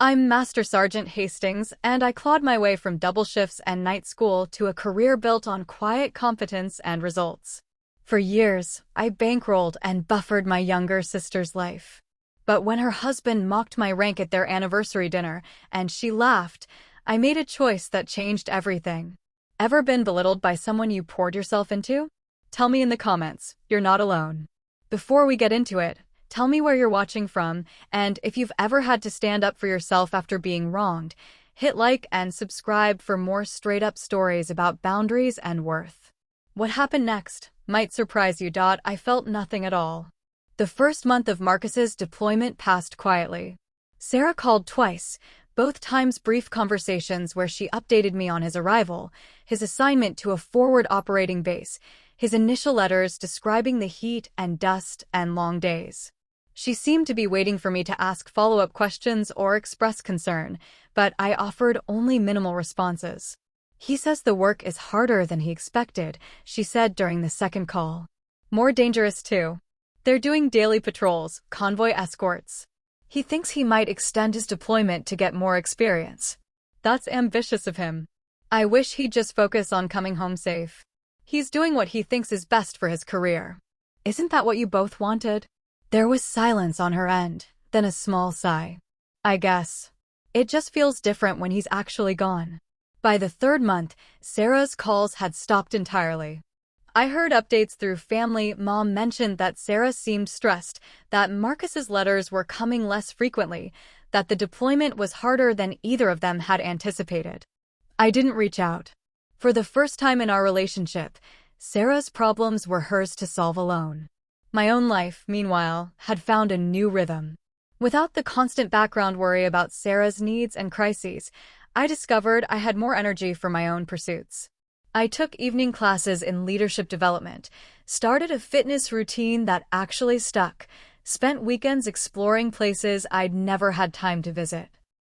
I'm Master Sergeant Hastings, and I clawed my way from double shifts and night school to a career built on quiet competence and results. For years, I bankrolled and buffered my younger sister's life. But when her husband mocked my rank at their anniversary dinner, and she laughed, I made a choice that changed everything. Ever been belittled by someone you poured yourself into? Tell me in the comments, you're not alone. Before we get into it, tell me where you're watching from, and if you've ever had to stand up for yourself after being wronged, hit like and subscribe for more straight-up stories about boundaries and worth. What happened next might surprise you. I felt nothing at all. The first month of Marcus's deployment passed quietly. Sarah called twice, both times brief conversations where she updated me on his arrival, his assignment to a forward operating base, his initial letters describing the heat and dust and long days. She seemed to be waiting for me to ask follow-up questions or express concern, but I offered only minimal responses. He says the work is harder than he expected, she said during the second call. More dangerous too. They're doing daily patrols, convoy escorts. He thinks he might extend his deployment to get more experience. That's ambitious of him. I wish he'd just focus on coming home safe. He's doing what he thinks is best for his career. Isn't that what you both wanted? There was silence on her end, then a small sigh. I guess. It just feels different when he's actually gone. By the third month, Sarah's calls had stopped entirely. I heard updates through family. Mom mentioned that Sarah seemed stressed, that Marcus's letters were coming less frequently, that the deployment was harder than either of them had anticipated. I didn't reach out. For the first time in our relationship, Sarah's problems were hers to solve alone. My own life, meanwhile, had found a new rhythm. Without the constant background worry about Sarah's needs and crises, I discovered I had more energy for my own pursuits. I took evening classes in leadership development, started a fitness routine that actually stuck, spent weekends exploring places I'd never had time to visit.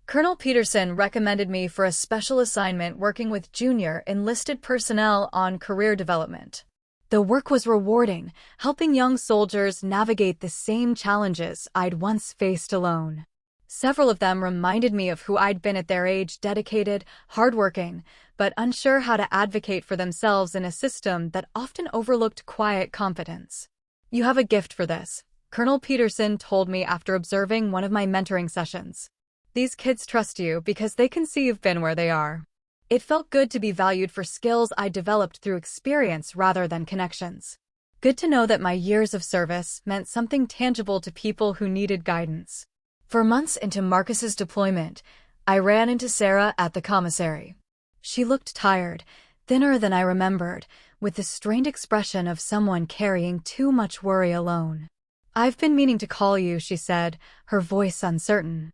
Colonel Peterson recommended me for a special assignment working with junior enlisted personnel on career development. The work was rewarding, helping young soldiers navigate the same challenges I'd once faced alone. Several of them reminded me of who I'd been at their age: dedicated, hardworking, but unsure how to advocate for themselves in a system that often overlooked quiet competence. You have a gift for this, Colonel Peterson told me after observing one of my mentoring sessions. These kids trust you because they can see you've been where they are. It felt good to be valued for skills I developed through experience rather than connections. Good to know that my years of service meant something tangible to people who needed guidance. For months into Marcus's deployment, I ran into Sarah at the commissary. She looked tired, thinner than I remembered, with the strained expression of someone carrying too much worry alone. "I've been meaning to call you," she said, her voice uncertain.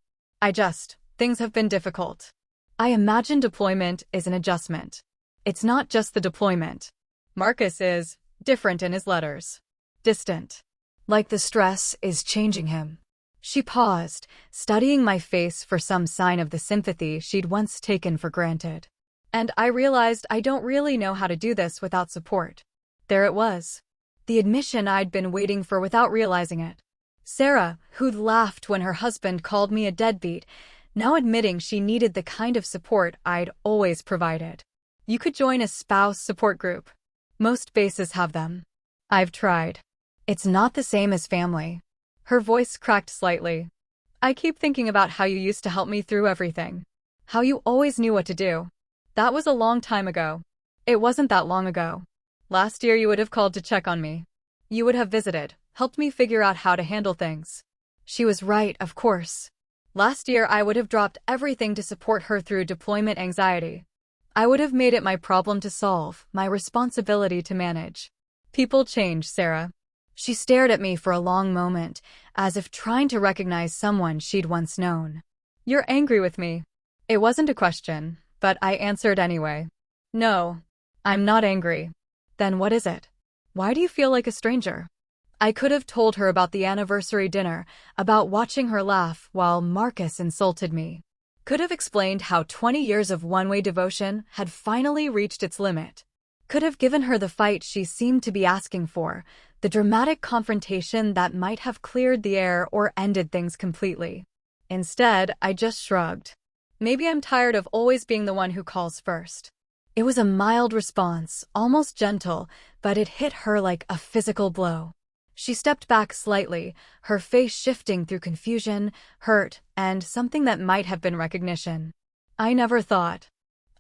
Things have been difficult. I imagine deployment is an adjustment. It's not just the deployment. Marcus is different in his letters. Distant. Like the stress is changing him. She paused, studying my face for some sign of the sympathy she'd once taken for granted. And I realized I don't really know how to do this without support. There it was. The admission I'd been waiting for without realizing it. Sarah, who'd laughed when her husband called me a deadbeat, now admitting she needed the kind of support I'd always provided. You could join a spouse support group. Most bases have them. I've tried. It's not the same as family. Her voice cracked slightly. I keep thinking about how you used to help me through everything. How you always knew what to do. That was a long time ago. It wasn't that long ago. Last year you would have called to check on me. You would have visited, helped me figure out how to handle things. She was right, of course. Last year I would have dropped everything to support her through deployment anxiety. I would have made it my problem to solve, my responsibility to manage. People change, Sarah. She stared at me for a long moment, as if trying to recognize someone she'd once known. You're angry with me. It wasn't a question, but I answered anyway. No, I'm not angry. Then what is it? Why do you feel like a stranger? I could have told her about the anniversary dinner, about watching her laugh while Marcus insulted me. Could have explained how 20 years of one-way devotion had finally reached its limit. Could have given her the fight she seemed to be asking for, the dramatic confrontation that might have cleared the air or ended things completely. Instead, I just shrugged. Maybe I'm tired of always being the one who calls first. It was a mild response, almost gentle, but it hit her like a physical blow. She stepped back slightly, her face shifting through confusion, hurt, and something that might have been recognition. I never thought.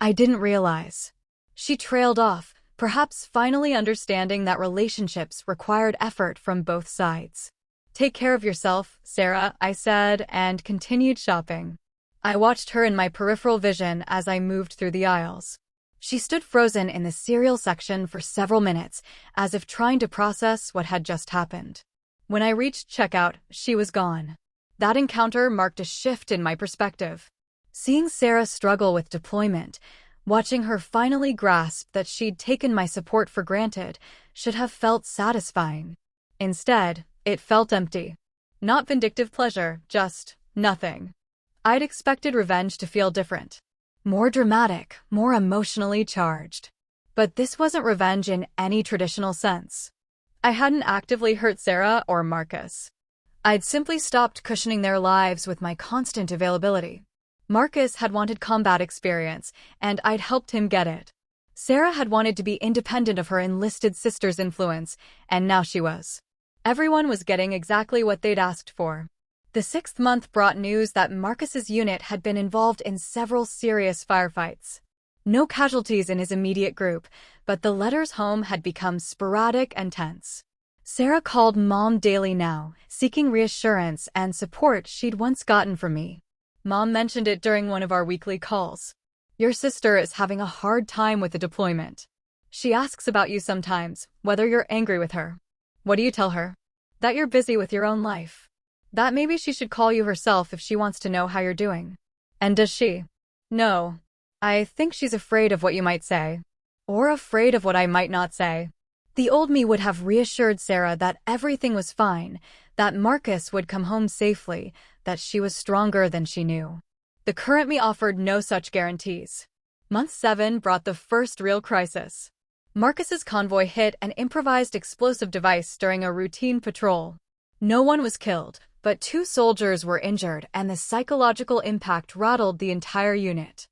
I didn't realize. She trailed off, perhaps finally understanding that relationships required effort from both sides. Take care of yourself, Sarah, I said, and continued shopping. I watched her in my peripheral vision as I moved through the aisles. She stood frozen in the cereal section for several minutes, as if trying to process what had just happened. When I reached checkout, she was gone. That encounter marked a shift in my perspective. Seeing Sarah struggle with deployment, watching her finally grasp that she'd taken my support for granted, should have felt satisfying. Instead, it felt empty. Not vindictive pleasure, just nothing. I'd expected revenge to feel different. More dramatic, more emotionally charged. But this wasn't revenge in any traditional sense. I hadn't actively hurt Sarah or Marcus. I'd simply stopped cushioning their lives with my constant availability. Marcus had wanted combat experience, and I'd helped him get it. Sarah had wanted to be independent of her enlisted sister's influence, and now she was. Everyone was getting exactly what they'd asked for. The 6th month brought news that Marcus's unit had been involved in several serious firefights. No casualties in his immediate group, but the letters home had become sporadic and tense. Sarah called Mom daily now, seeking reassurance and support she'd once gotten from me. Mom mentioned it during one of our weekly calls. Your sister is having a hard time with the deployment. She asks about you sometimes, whether you're angry with her. What do you tell her? That you're busy with your own life. That maybe she should call you herself if she wants to know how you're doing. And does she? No. I think she's afraid of what you might say. Or afraid of what I might not say. The old me would have reassured Sarah that everything was fine, that Marcus would come home safely, that she was stronger than she knew. The current me offered no such guarantees. Month 7 brought the first real crisis. Marcus's convoy hit an improvised explosive device during a routine patrol. No one was killed, but 2 soldiers were injured, and the psychological impact rattled the entire unit.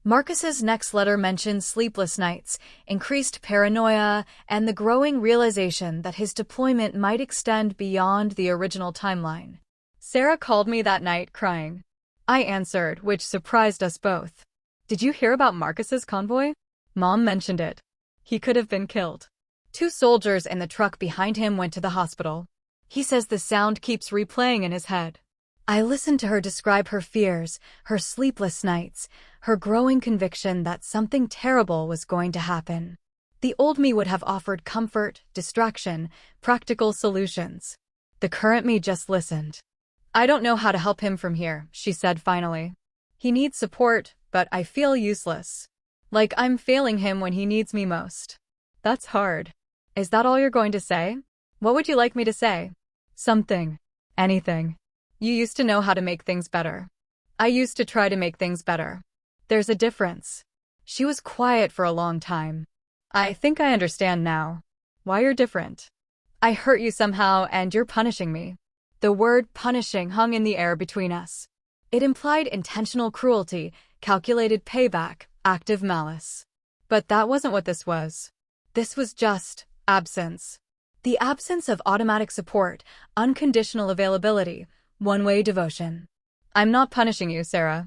Marcus's next letter mentioned sleepless nights, increased paranoia, and the growing realization that his deployment might extend beyond the original timeline. Sarah called me that night, crying. I answered, which surprised us both. Did you hear about Marcus's convoy? Mom mentioned it. He could have been killed. 2 soldiers in the truck behind him went to the hospital. He says the sound keeps replaying in his head. I listened to her describe her fears, her sleepless nights, her growing conviction that something terrible was going to happen. The old me would have offered comfort, distraction, practical solutions. The current me just listened. I don't know how to help him from here, she said finally. He needs support, but I feel useless. Like I'm failing him when he needs me most. That's hard. Is that all you're going to say? What would you like me to say? Something. Anything. You used to know how to make things better. I used to try to make things better. There's a difference. She was quiet for a long time. I think I understand now. Why you're different. I hurt you somehow and you're punishing me. The word punishing hung in the air between us. It implied intentional cruelty, calculated payback, active malice. But that wasn't what this was. This was just absence. The absence of automatic support, unconditional availability, one-way devotion. I'm not punishing you, Sarah.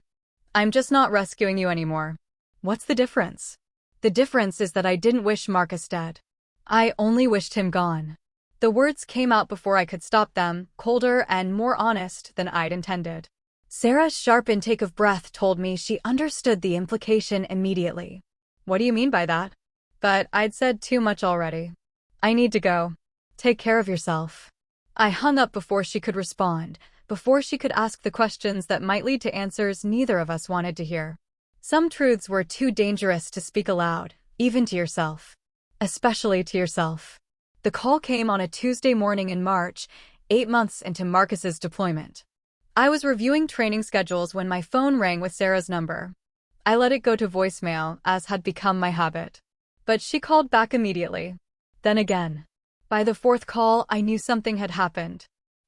I'm just not rescuing you anymore. What's the difference? The difference is that I didn't wish Marcus dead. I only wished him gone. The words came out before I could stop them, colder and more honest than I'd intended. Sarah's sharp intake of breath told me she understood the implication immediately. What do you mean by that? But I'd said too much already. I need to go. Take care of yourself. I hung up before she could respond, before she could ask the questions that might lead to answers neither of us wanted to hear. Some truths were too dangerous to speak aloud, even to yourself. Especially to yourself. The call came on a Tuesday morning in March, 8 months into Marcus's deployment. I was reviewing training schedules when my phone rang with Sarah's number. I let it go to voicemail, as had become my habit. But she called back immediately. Then again. By the 4th call, I knew something had happened.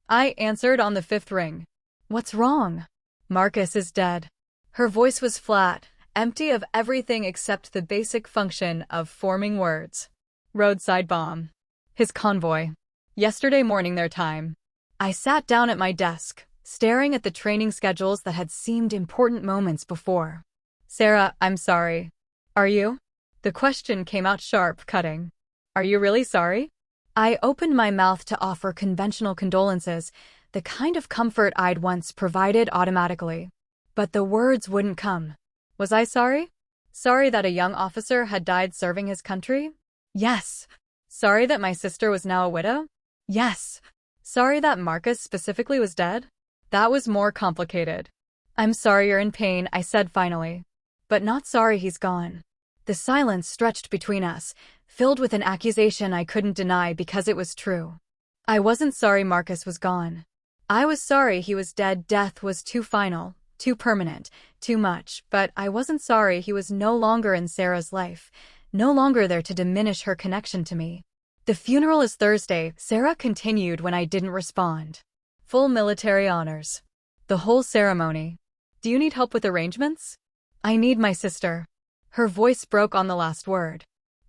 I answered on the 5th ring. What's wrong? Marcus is dead. Her voice was flat, empty of everything except the basic function of forming words. Roadside bomb. His convoy. Yesterday morning their time. I sat down at my desk, staring at the training schedules that had seemed important moments before. Sarah, I'm sorry. Are you? The question came out sharp, cutting. Are you really sorry? I opened my mouth to offer conventional condolences, the kind of comfort I'd once provided automatically. But the words wouldn't come. Was I sorry? Sorry that a young officer had died serving his country? Yes. Sorry that my sister was now a widow? Yes. Sorry that Marcus specifically was dead? That was more complicated. I'm sorry you're in pain, I said finally. But not sorry he's gone. The silence stretched between us, filled with an accusation I couldn't deny because it was true. I wasn't sorry Marcus was gone. I was sorry he was dead. Death was too final, too permanent, too much, but I wasn't sorry he was no longer in Sarah's life, no longer there to diminish her connection to me. The funeral is Thursday, Sarah continued when I didn't respond. Full military honors. The whole ceremony. Do you need help with arrangements? I need my sister. Her voice broke on the last word.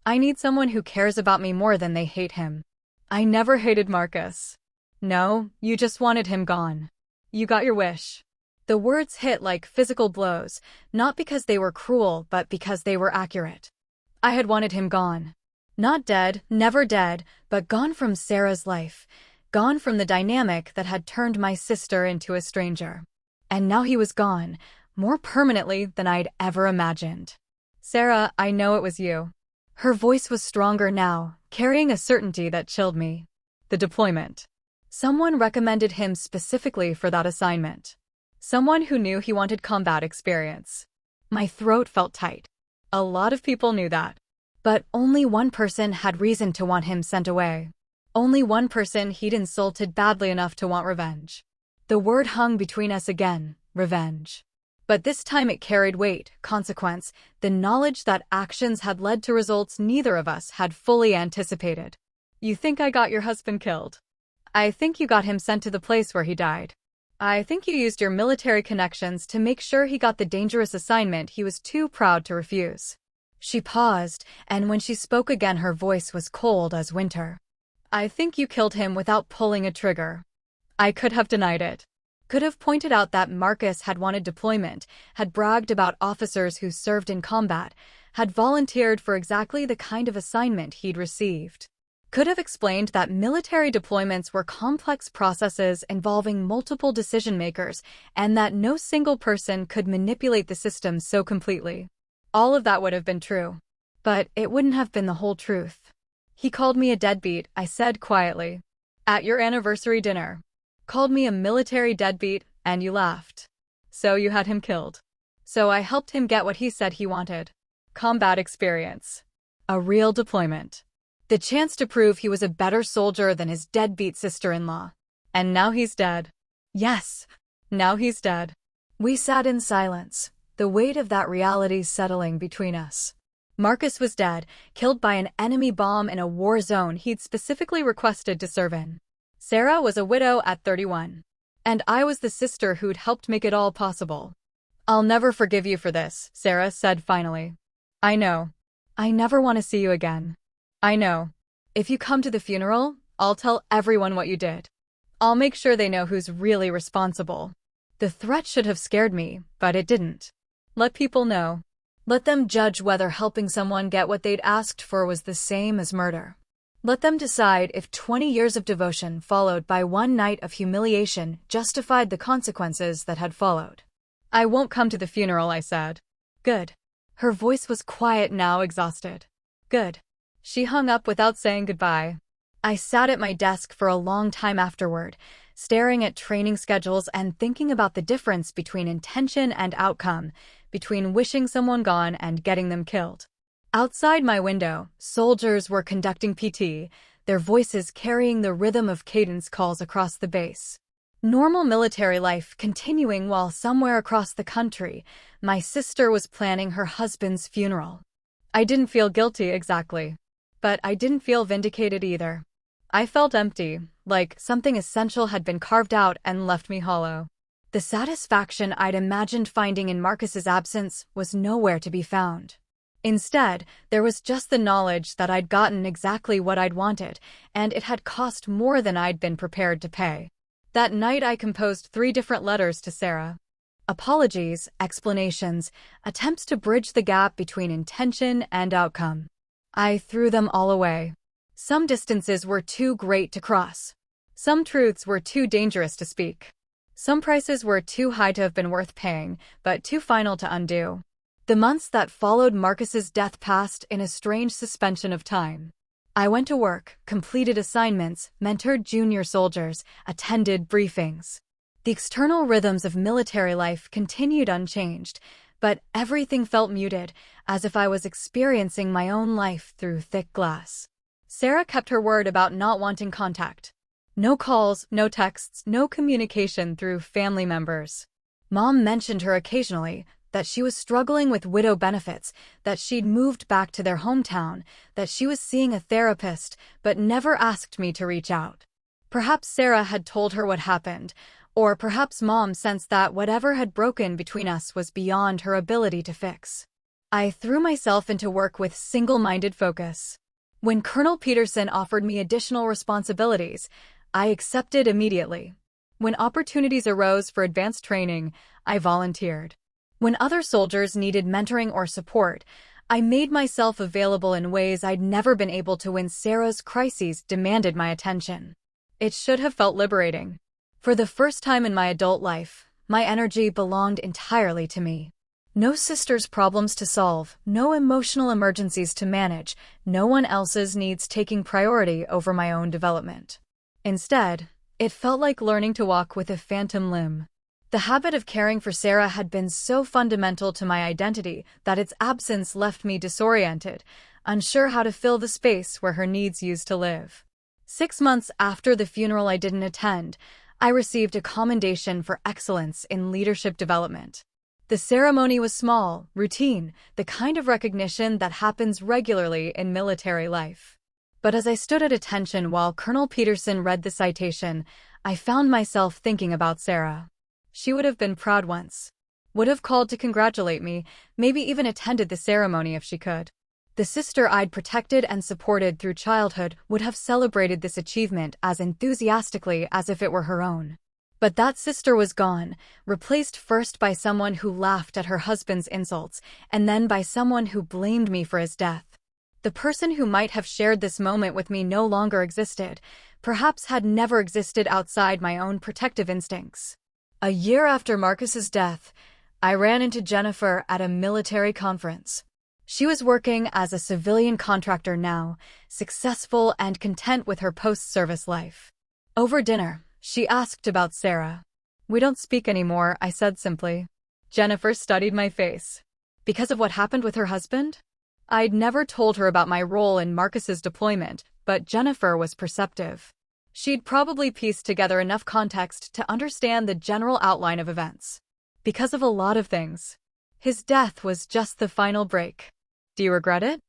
I need someone who cares about me more than they hate him. I never hated Marcus. No, you just wanted him gone. You got your wish. The words hit like physical blows, not because they were cruel, but because they were accurate. I had wanted him gone. Not dead, never dead, but gone from Sarah's life, gone from the dynamic that had turned my sister into a stranger. And now he was gone, more permanently than I'd ever imagined. Sarah, I know it was you. Her voice was stronger now, carrying a certainty that chilled me. The deployment. Someone recommended him specifically for that assignment. Someone who knew he wanted combat experience. My throat felt tight. A lot of people knew that. But only one person had reason to want him sent away. Only one person he'd insulted badly enough to want revenge. The word hung between us again, revenge. But this time it carried weight, consequence, the knowledge that actions had led to results neither of us had fully anticipated. You think I got your husband killed? I think you got him sent to the place where he died. I think you used your military connections to make sure he got the dangerous assignment he was too proud to refuse. She paused, and when she spoke again her voice was cold as winter. I think you killed him without pulling a trigger. I could have denied it. Could have pointed out that Marcus had wanted deployment, had bragged about officers who served in combat, had volunteered for exactly the kind of assignment he'd received. Could have explained that military deployments were complex processes involving multiple decision-makers and that no single person could manipulate the system so completely. All of that would have been true. But it wouldn't have been the whole truth. He called me a deadbeat, I said quietly. At your anniversary dinner. Called me a military deadbeat, and you laughed. So you had him killed. So I helped him get what he said he wanted. Combat experience. A real deployment. The chance to prove he was a better soldier than his deadbeat sister-in-law. And now he's dead. Yes, now he's dead. We sat in silence, the weight of that reality settling between us. Marcus was dead, killed by an enemy bomb in a war zone he'd specifically requested to serve in. Sarah was a widow at 31. And I was the sister who'd helped make it all possible. I'll never forgive you for this, Sarah said finally. I know. I never want to see you again. I know. If you come to the funeral, I'll tell everyone what you did. I'll make sure they know who's really responsible. The threat should have scared me, but it didn't. Let people know. Let them judge whether helping someone get what they'd asked for was the same as murder. Let them decide if 20 years of devotion followed by one night of humiliation justified the consequences that had followed. I won't come to the funeral, I said. Good. Her voice was quiet now, exhausted. Good. She hung up without saying goodbye. I sat at my desk for a long time afterward, staring at training schedules and thinking about the difference between intention and outcome, between wishing someone gone and getting them killed. Outside my window, soldiers were conducting PT, their voices carrying the rhythm of cadence calls across the base. Normal military life continuing while somewhere across the country, my sister was planning her husband's funeral. I didn't feel guilty exactly. But I didn't feel vindicated either. I felt empty, like something essential had been carved out and left me hollow. The satisfaction I'd imagined finding in Marcus's absence was nowhere to be found. Instead, there was just the knowledge that I'd gotten exactly what I'd wanted, and it had cost more than I'd been prepared to pay. That night I composed 3 different letters to Sarah. Apologies, explanations, attempts to bridge the gap between intention and outcome. I threw them all away. Some distances were too great to cross. Some truths were too dangerous to speak. Some prices were too high to have been worth paying, but too final to undo. The months that followed Marcus's death passed in a strange suspension of time. I went to work, completed assignments, mentored junior soldiers, attended briefings. The external rhythms of military life continued unchanged, but everything felt muted, as if I was experiencing my own life through thick glass. Sarah kept her word about not wanting contact. No calls, no texts, no communication through family members. Mom mentioned her occasionally, that she was struggling with widow benefits, that she'd moved back to their hometown, that she was seeing a therapist, but never asked me to reach out. Perhaps Sarah had told her what happened, or perhaps Mom sensed that whatever had broken between us was beyond her ability to fix. I threw myself into work with single-minded focus. When Colonel Peterson offered me additional responsibilities, I accepted immediately. When opportunities arose for advanced training, I volunteered. When other soldiers needed mentoring or support, I made myself available in ways I'd never been able to when Sarah's crises demanded my attention. It should have felt liberating. For the first time in my adult life, my energy belonged entirely to me. No sister's problems to solve, no emotional emergencies to manage, no one else's needs taking priority over my own development. Instead, it felt like learning to walk with a phantom limb. The habit of caring for Sarah had been so fundamental to my identity that its absence left me disoriented, unsure how to fill the space where her needs used to live. 6 months after the funeral I didn't attend, I received a commendation for excellence in leadership development. The ceremony was small, routine, the kind of recognition that happens regularly in military life. But as I stood at attention while Colonel Peterson read the citation, I found myself thinking about Sarah. She would have been proud once. Would have called to congratulate me, maybe even attended the ceremony if she could. The sister I'd protected and supported through childhood would have celebrated this achievement as enthusiastically as if it were her own. But that sister was gone, replaced first by someone who laughed at her husband's insults, and then by someone who blamed me for his death. The person who might have shared this moment with me no longer existed, perhaps had never existed outside my own protective instincts. A year after Marcus's death, I ran into Jennifer at a military conference. She was working as a civilian contractor now, successful and content with her post-service life. Over dinner, she asked about Sarah. "We don't speak anymore," I said simply. Jennifer studied my face. Because of what happened with her husband? I'd never told her about my role in Marcus's deployment, but Jennifer was perceptive. She'd probably pieced together enough context to understand the general outline of events. Because of a lot of things. His death was just the final break. Do you regret it?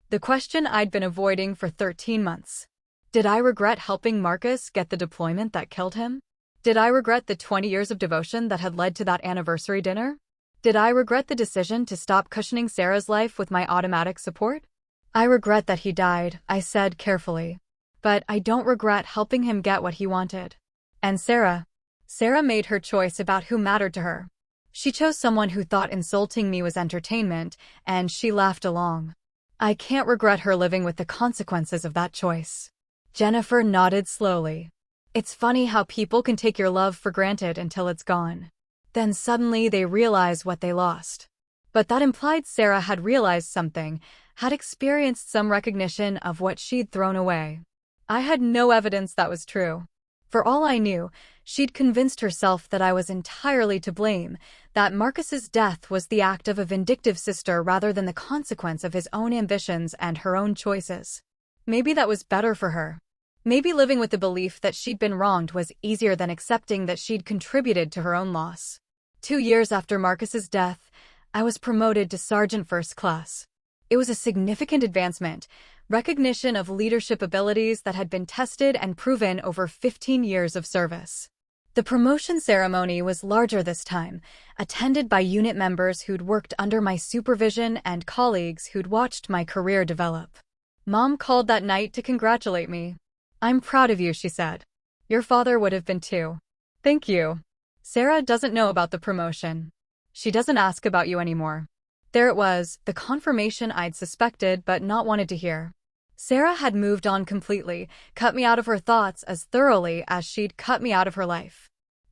The question I'd been avoiding for 13 months. Did I regret helping Marcus get the deployment that killed him? Did I regret the 20 years of devotion that had led to that anniversary dinner? Did I regret the decision to stop cushioning Sarah's life with my automatic support? I regret that he died, I said carefully. But I don't regret helping him get what he wanted. And Sarah? Sarah made her choice about who mattered to her. She chose someone who thought insulting me was entertainment, and she laughed along. I can't regret her living with the consequences of that choice. Jennifer nodded slowly. It's funny how people can take your love for granted until it's gone. Then suddenly they realize what they lost. But that implied Sarah had realized something, had experienced some recognition of what she'd thrown away. I had no evidence that was true. For all I knew, she'd convinced herself that I was entirely to blame, that Marcus's death was the act of a vindictive sister rather than the consequence of his own ambitions and her own choices. Maybe that was better for her. Maybe living with the belief that she'd been wronged was easier than accepting that she'd contributed to her own loss. 2 years after Marcus's death, I was promoted to Sergeant First Class. It was a significant advancement, recognition of leadership abilities that had been tested and proven over 15 years of service. The promotion ceremony was larger this time, attended by unit members who'd worked under my supervision and colleagues who'd watched my career develop. Mom called that night to congratulate me. "I'm proud of you," she said. "Your father would have been too." "Thank you. Sarah doesn't know about the promotion. She doesn't ask about you anymore." There it was, the confirmation I'd suspected but not wanted to hear. Sarah had moved on completely, cut me out of her thoughts as thoroughly as she'd cut me out of her life.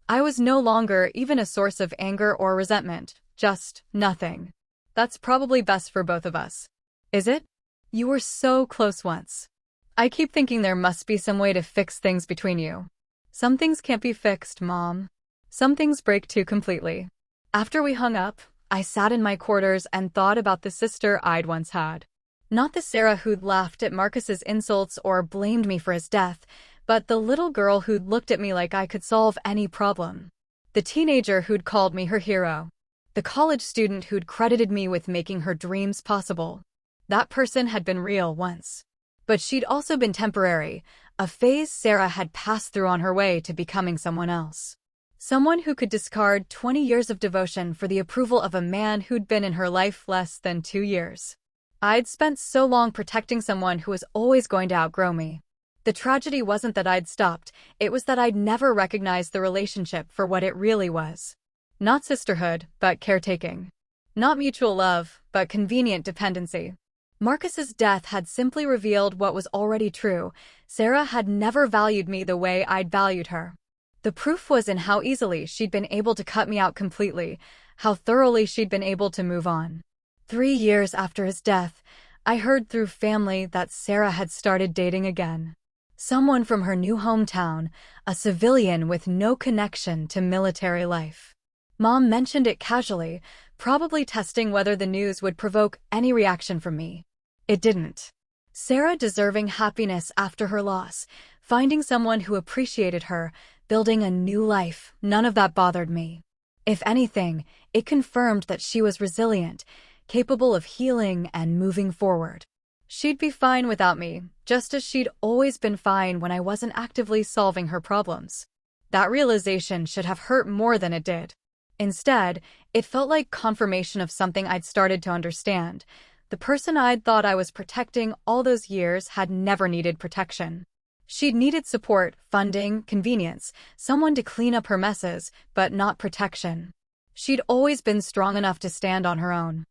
I was no longer even a source of anger or resentment, just nothing. That's probably best for both of us. Is it? You were so close once. I keep thinking there must be some way to fix things between you. Some things can't be fixed, Mom. Some things break too completely. After we hung up, I sat in my quarters and thought about the sister I'd once had. Not the Sarah who'd laughed at Marcus's insults or blamed me for his death, but the little girl who'd looked at me like I could solve any problem. The teenager who'd called me her hero. The college student who'd credited me with making her dreams possible. That person had been real once. But she'd also been temporary, a phase Sarah had passed through on her way to becoming someone else. Someone who could discard 20 years of devotion for the approval of a man who'd been in her life less than 2 years. I'd spent so long protecting someone who was always going to outgrow me. The tragedy wasn't that I'd stopped, it was that I'd never recognized the relationship for what it really was. Not sisterhood, but caretaking. Not mutual love, but convenient dependency. Marcus's death had simply revealed what was already true. Sarah had never valued me the way I'd valued her. The proof was in how easily she'd been able to cut me out completely, how thoroughly she'd been able to move on. 3 years after his death, I heard through family that Sarah had started dating again. Someone from her new hometown, a civilian with no connection to military life. Mom mentioned it casually, probably testing whether the news would provoke any reaction from me. It didn't. Sarah deserving happiness after her loss, finding someone who appreciated her, building a new life, none of that bothered me. If anything, it confirmed that she was resilient, capable of healing and moving forward. She'd be fine without me, just as she'd always been fine when I wasn't actively solving her problems. That realization should have hurt more than it did. Instead, it felt like confirmation of something I'd started to understand. The person I'd thought I was protecting all those years had never needed protection. She'd needed support, funding, convenience, someone to clean up her messes, but not protection. She'd always been strong enough to stand on her own.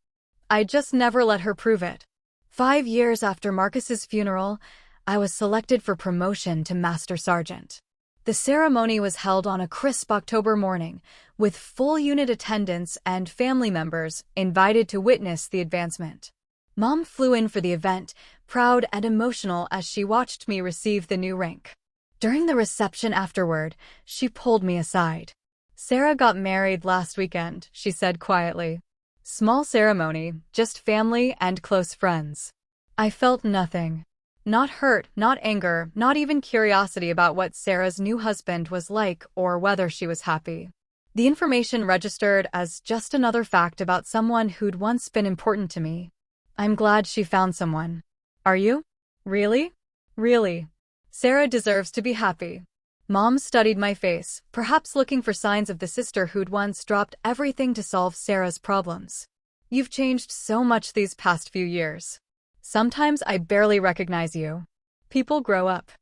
I'd just never let her prove it. 5 years after Marcus's funeral, I was selected for promotion to Master Sergeant. The ceremony was held on a crisp October morning, with full unit attendance and family members invited to witness the advancement. Mom flew in for the event, proud and emotional as she watched me receive the new rank. During the reception afterward, she pulled me aside. "Sarah got married last weekend," she said quietly. "Small ceremony, just family and close friends." I felt nothing. Not hurt, not anger, not even curiosity about what Sarah's new husband was like or whether she was happy. The information registered as just another fact about someone who'd once been important to me. I'm glad she found someone. Are you? Really? Really? Sarah deserves to be happy. Mom studied my face, perhaps looking for signs of the sister who'd once dropped everything to solve Sarah's problems. "You've changed so much these past few years. Sometimes I barely recognize you." People grow up.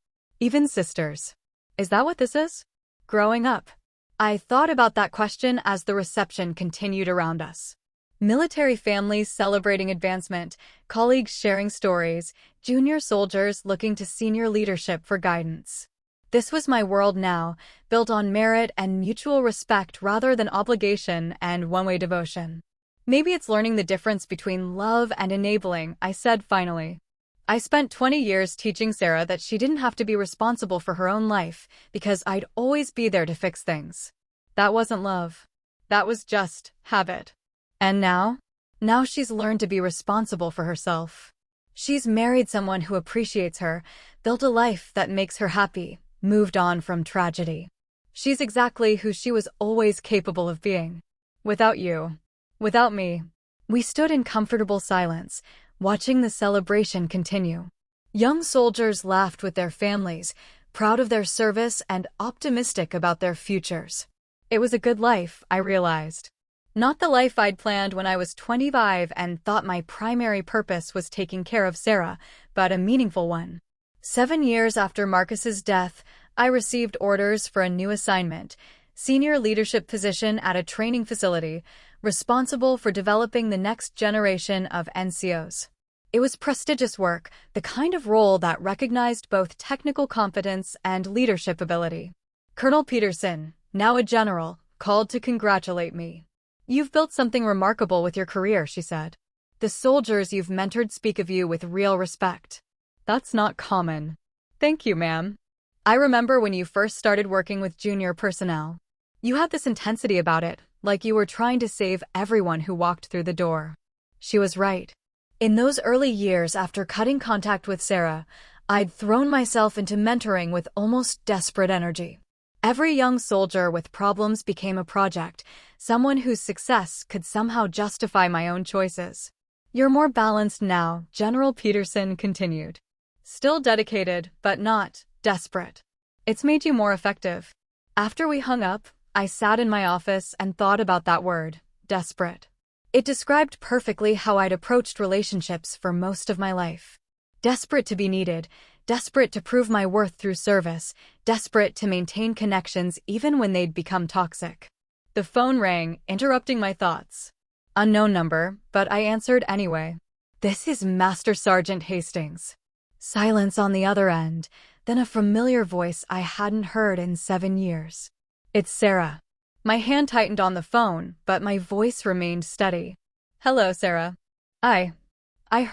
Even sisters. Is that what this is? Growing up. I thought about that question as the reception continued around us. Military families celebrating advancement, colleagues sharing stories, junior soldiers looking to senior leadership for guidance. This was my world now, built on merit and mutual respect rather than obligation and one-way devotion. "Maybe it's learning the difference between love and enabling," I said finally. I spent 20 years teaching Sarah that she didn't have to be responsible for her own life because I'd always be there to fix things. That wasn't love. That was just habit. And now? Now she's learned to be responsible for herself. She's married someone who appreciates her, built a life that makes her happy, moved on from tragedy. She's exactly who she was always capable of being. Without you. Without me. We stood in comfortable silence, watching the celebration continue. Young soldiers laughed with their families, proud of their service and optimistic about their futures. It was a good life, I realized. Not the life I'd planned when I was 25 and thought my primary purpose was taking care of Sarah, but a meaningful one. 7 years after Marcus's death, I received orders for a new assignment, senior leadership position at a training facility, responsible for developing the next generation of NCOs. It was prestigious work, the kind of role that recognized both technical competence and leadership ability. Colonel Peterson, now a general, called to congratulate me. "You've built something remarkable with your career," she said. "The soldiers you've mentored speak of you with real respect." "That's not common." "Thank you, ma'am. I remember when you first started working with junior personnel. You had this intensity about it, like you were trying to save everyone who walked through the door." She was right. In those early years after cutting contact with Sarah, I'd thrown myself into mentoring with almost desperate energy. Every young soldier with problems became a project, someone whose success could somehow justify my own choices. "You're more balanced now," General Peterson continued. "Still dedicated, but not desperate. It's made you more effective." After we hung up, I sat in my office and thought about that word, desperate. It described perfectly how I'd approached relationships for most of my life. Desperate to be needed, desperate to prove my worth through service, desperate to maintain connections even when they'd become toxic. The phone rang, interrupting my thoughts. Unknown number, but I answered anyway. "This is Master Sergeant Hastings." Silence on the other end, then a familiar voice I hadn't heard in 7 years. "It's Sarah." My hand tightened on the phone, but my voice remained steady. "Hello, Sarah. I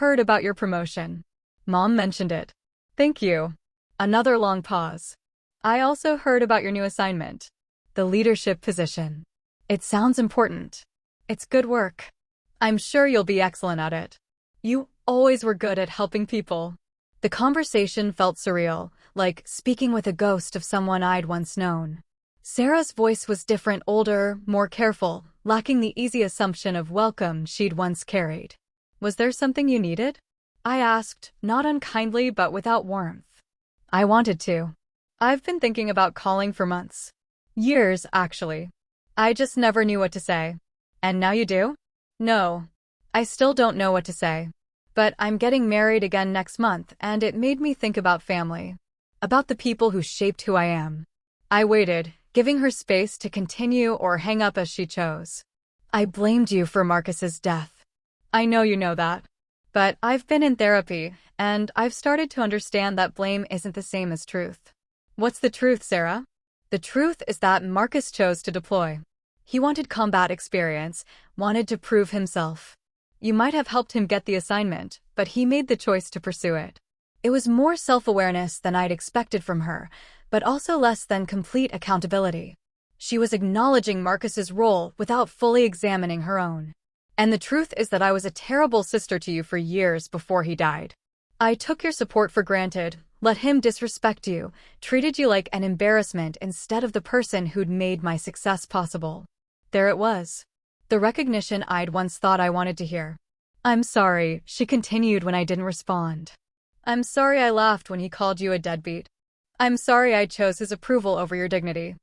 heard about your promotion. Mom mentioned it." "Thank you." Another long pause. "I also heard about your new assignment. The leadership position. It sounds important. It's good work. I'm sure you'll be excellent at it. You always were good at helping people." The conversation felt surreal, like speaking with a ghost of someone I'd once known. Sarah's voice was different, older, more careful, lacking the easy assumption of welcome she'd once carried. "Was there something you needed?" I asked, not unkindly but without warmth. "I wanted to. I've been thinking about calling for months. Years, actually. I just never knew what to say." "And now you do?" "No. I still don't know what to say. But I'm getting married again next month, and it made me think about family. About the people who shaped who I am." I waited, giving her space to continue or hang up as she chose. "I blamed you for Marcus's death. I know you know that. But I've been in therapy, and I've started to understand that blame isn't the same as truth." "What's the truth, Sarah?" "The truth is that Marcus chose to deploy. He wanted combat experience, wanted to prove himself. You might have helped him get the assignment, but he made the choice to pursue it." It was more self-awareness than I'd expected from her, but also less than complete accountability. She was acknowledging Marcus's role without fully examining her own. "And the truth is that I was a terrible sister to you for years before he died. I took your support for granted, let him disrespect you, treated you like an embarrassment instead of the person who'd made my success possible." There it was. The recognition I'd once thought I wanted to hear. "I'm sorry," she continued when I didn't respond. "I'm sorry I laughed when he called you a deadbeat. I'm sorry I chose his approval over your dignity.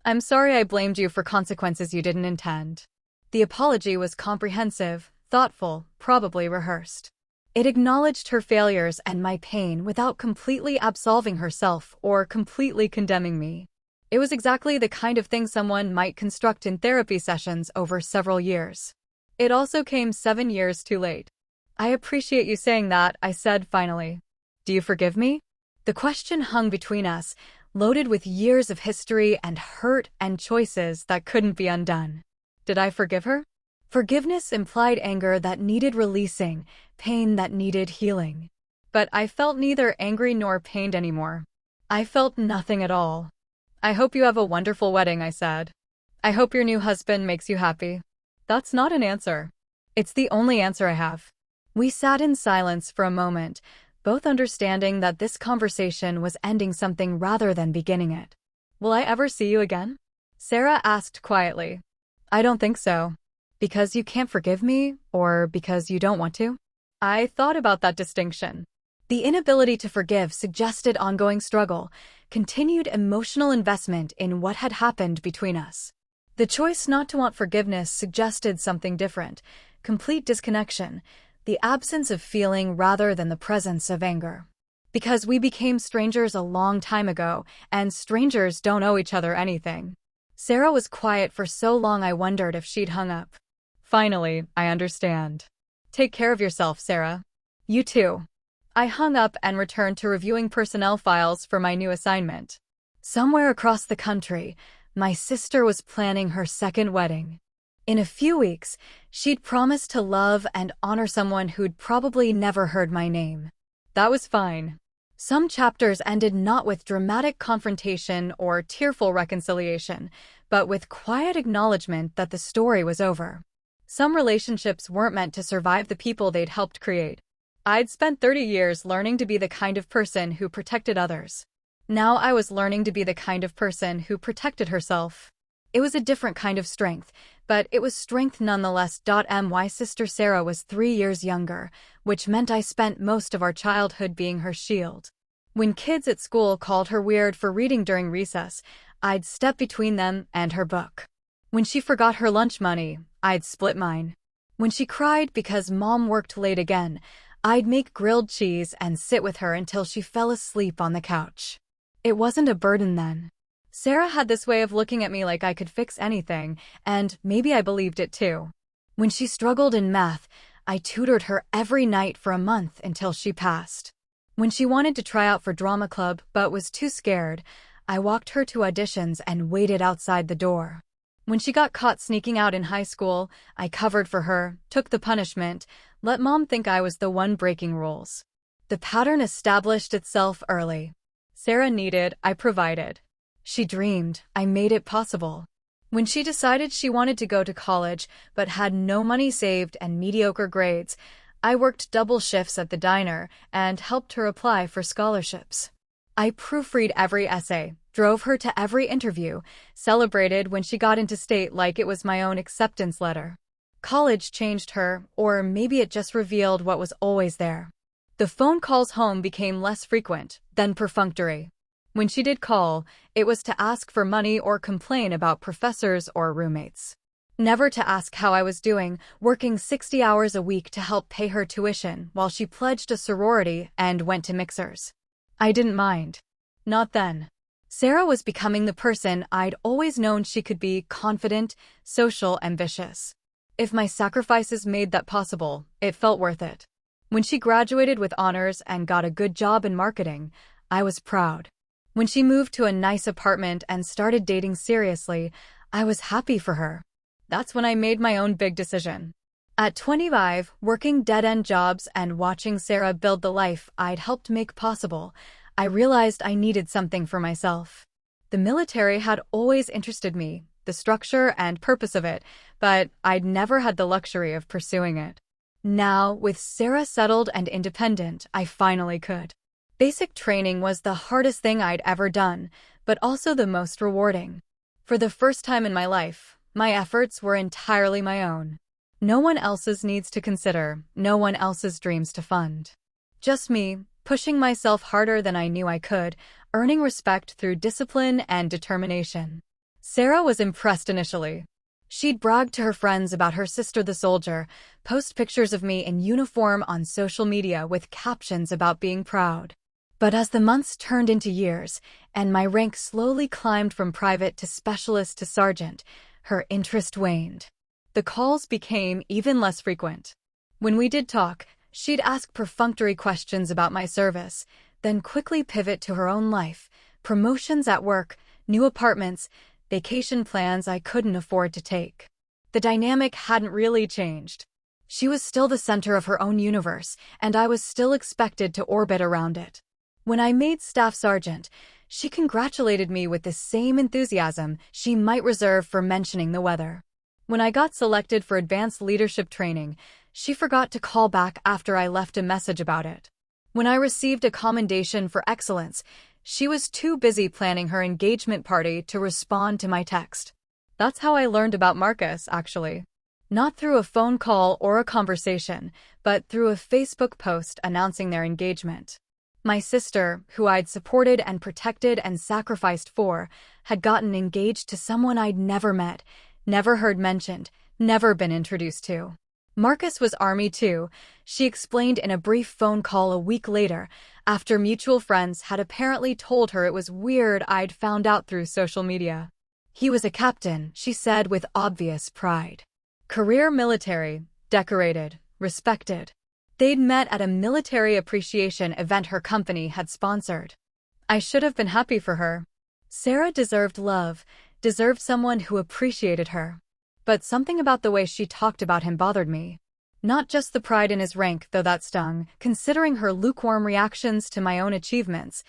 I'm sorry I blamed you for consequences you didn't intend." The apology was comprehensive, thoughtful, probably rehearsed. It acknowledged her failures and my pain without completely absolving herself or completely condemning me. It was exactly the kind of thing someone might construct in therapy sessions over several years. It also came 7 years too late. "I appreciate you saying that," I said finally. "Do you forgive me?" The question hung between us, loaded with years of history and hurt and choices that couldn't be undone. Did I forgive her? Forgiveness implied anger that needed releasing, pain that needed healing. But I felt neither angry nor pained anymore. I felt nothing at all. "I hope you have a wonderful wedding," I said. "I hope your new husband makes you happy." That's not an answer. It's the only answer I have. We sat in silence for a moment, both understanding that this conversation was ending something rather than beginning it. "Will I ever see you again?" Sarah asked quietly. "I don't think so." "Because you can't forgive me, or because you don't want to?" I thought about that distinction. The inability to forgive suggested ongoing struggle, continued emotional investment in what had happened between us. The choice not to want forgiveness suggested something different, complete disconnection, the absence of feeling rather than the presence of anger. Because we became strangers a long time ago, and strangers don't owe each other anything. Sarah was quiet for so long I wondered if she'd hung up. Finally, I understand. Take care of yourself, Sarah. You too. I hung up and returned to reviewing personnel files for my new assignment. Somewhere across the country, my sister was planning her second wedding. In a few weeks, she'd promised to love and honor someone who'd probably never heard my name. That was fine. Some chapters ended not with dramatic confrontation or tearful reconciliation, but with quiet acknowledgement that the story was over. Some relationships weren't meant to survive the people they'd helped create. I'd spent 30 years learning to be the kind of person who protected others. Now I was learning to be the kind of person who protected herself. It was a different kind of strength, but it was strength nonetheless. My sister Sarah was 3 years younger, which meant I spent most of our childhood being her shield. When kids at school called her weird for reading during recess, I'd step between them and her book. When she forgot her lunch money, I'd split mine. When she cried because mom worked late again, I'd make grilled cheese and sit with her until she fell asleep on the couch. It wasn't a burden then. Sarah had this way of looking at me like I could fix anything, and maybe I believed it too. When she struggled in math, I tutored her every night for a month until she passed. When she wanted to try out for drama club but was too scared, I walked her to auditions and waited outside the door. When she got caught sneaking out in high school, I covered for her, took the punishment, let mom think I was the one breaking rules. The pattern established itself early. Sarah needed, I provided. She dreamed, I made it possible. When she decided she wanted to go to college but had no money saved and mediocre grades, I worked double shifts at the diner and helped her apply for scholarships. I proofread every essay, drove her to every interview, celebrated when she got into state like it was my own acceptance letter. College changed her, or maybe it just revealed what was always there. The phone calls home became less frequent, then perfunctory. When she did call, it was to ask for money or complain about professors or roommates. Never to ask how I was doing, working 60 hours a week to help pay her tuition while she pledged a sorority and went to mixers. I didn't mind. Not then. Sarah was becoming the person I'd always known she could be: confident, social, ambitious. If my sacrifices made that possible, it felt worth it. When she graduated with honors and got a good job in marketing, I was proud. When she moved to a nice apartment and started dating seriously, I was happy for her. That's when I made my own big decision. At 25, working dead-end jobs and watching Sarah build the life I'd helped make possible, I realized I needed something for myself. The military had always interested me, the structure and purpose of it, but I'd never had the luxury of pursuing it. Now, with Sarah settled and independent, I finally could. Basic training was the hardest thing I'd ever done, but also the most rewarding. For the first time in my life, my efforts were entirely my own. No one else's needs to consider, no one else's dreams to fund. Just me, pushing myself harder than I knew I could, earning respect through discipline and determination. Sarah was impressed initially. She'd brag to her friends about her sister the soldier, post pictures of me in uniform on social media with captions about being proud. But as the months turned into years, and my rank slowly climbed from private to specialist to sergeant, her interest waned. The calls became even less frequent. When we did talk, she'd ask perfunctory questions about my service, then quickly pivot to her own life, promotions at work, new apartments, vacation plans I couldn't afford to take. The dynamic hadn't really changed. She was still the center of her own universe, and I was still expected to orbit around it. When I made staff sergeant, she congratulated me with the same enthusiasm she might reserve for mentioning the weather. When I got selected for advanced leadership training, she forgot to call back after I left a message about it. When I received a commendation for excellence, she was too busy planning her engagement party to respond to my text. That's how I learned about Marcus, actually. Not through a phone call or a conversation, but through a Facebook post announcing their engagement. My sister, who I'd supported and protected and sacrificed for, had gotten engaged to someone I'd never met, never heard mentioned, never been introduced to. Marcus was Army too, she explained in a brief phone call a week later, after mutual friends had apparently told her it was weird I'd found out through social media. He was a captain, she said with obvious pride. Career military, decorated, respected. They'd met at a military appreciation event her company had sponsored. I should have been happy for her. Sarah deserved love, deserved someone who appreciated her. But something about the way she talked about him bothered me. Not just the pride in his rank, though that stung, considering her lukewarm reactions to my own achievements,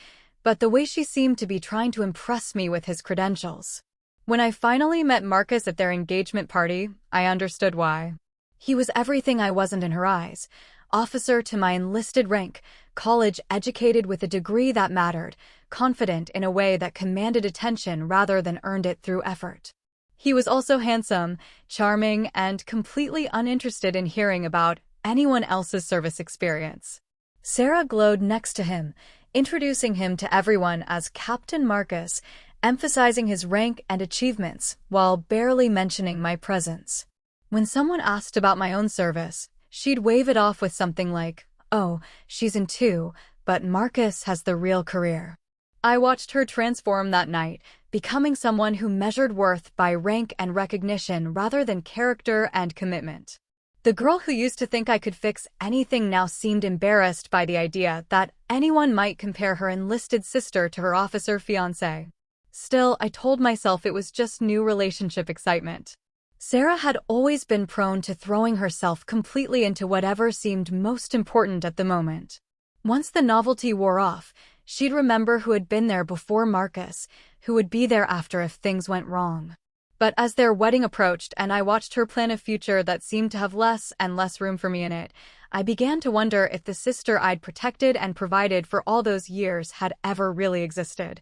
but the way she seemed to be trying to impress me with his credentials. When I finally met Marcus at their engagement party, I understood why. He was everything I wasn't in her eyes. Officer to my enlisted rank, college-educated with a degree that mattered, confident in a way that commanded attention rather than earned it through effort. He was also handsome, charming, and completely uninterested in hearing about anyone else's service experience. Sarah glowed next to him, introducing him to everyone as Captain Marcus, emphasizing his rank and achievements while barely mentioning my presence. When someone asked about my own service, she'd wave it off with something like, "Oh, she's in 2, but Marcus has the real career." I watched her transform that night, becoming someone who measured worth by rank and recognition rather than character and commitment. The girl who used to think I could fix anything now seemed embarrassed by the idea that anyone might compare her enlisted sister to her officer fiancé. Still, I told myself it was just new relationship excitement. Sarah had always been prone to throwing herself completely into whatever seemed most important at the moment. Once the novelty wore off, she'd remember who had been there before Marcus, who would be there after if things went wrong. But as their wedding approached and I watched her plan a future that seemed to have less and less room for me in it, I began to wonder if the sister I'd protected and provided for all those years had ever really existed.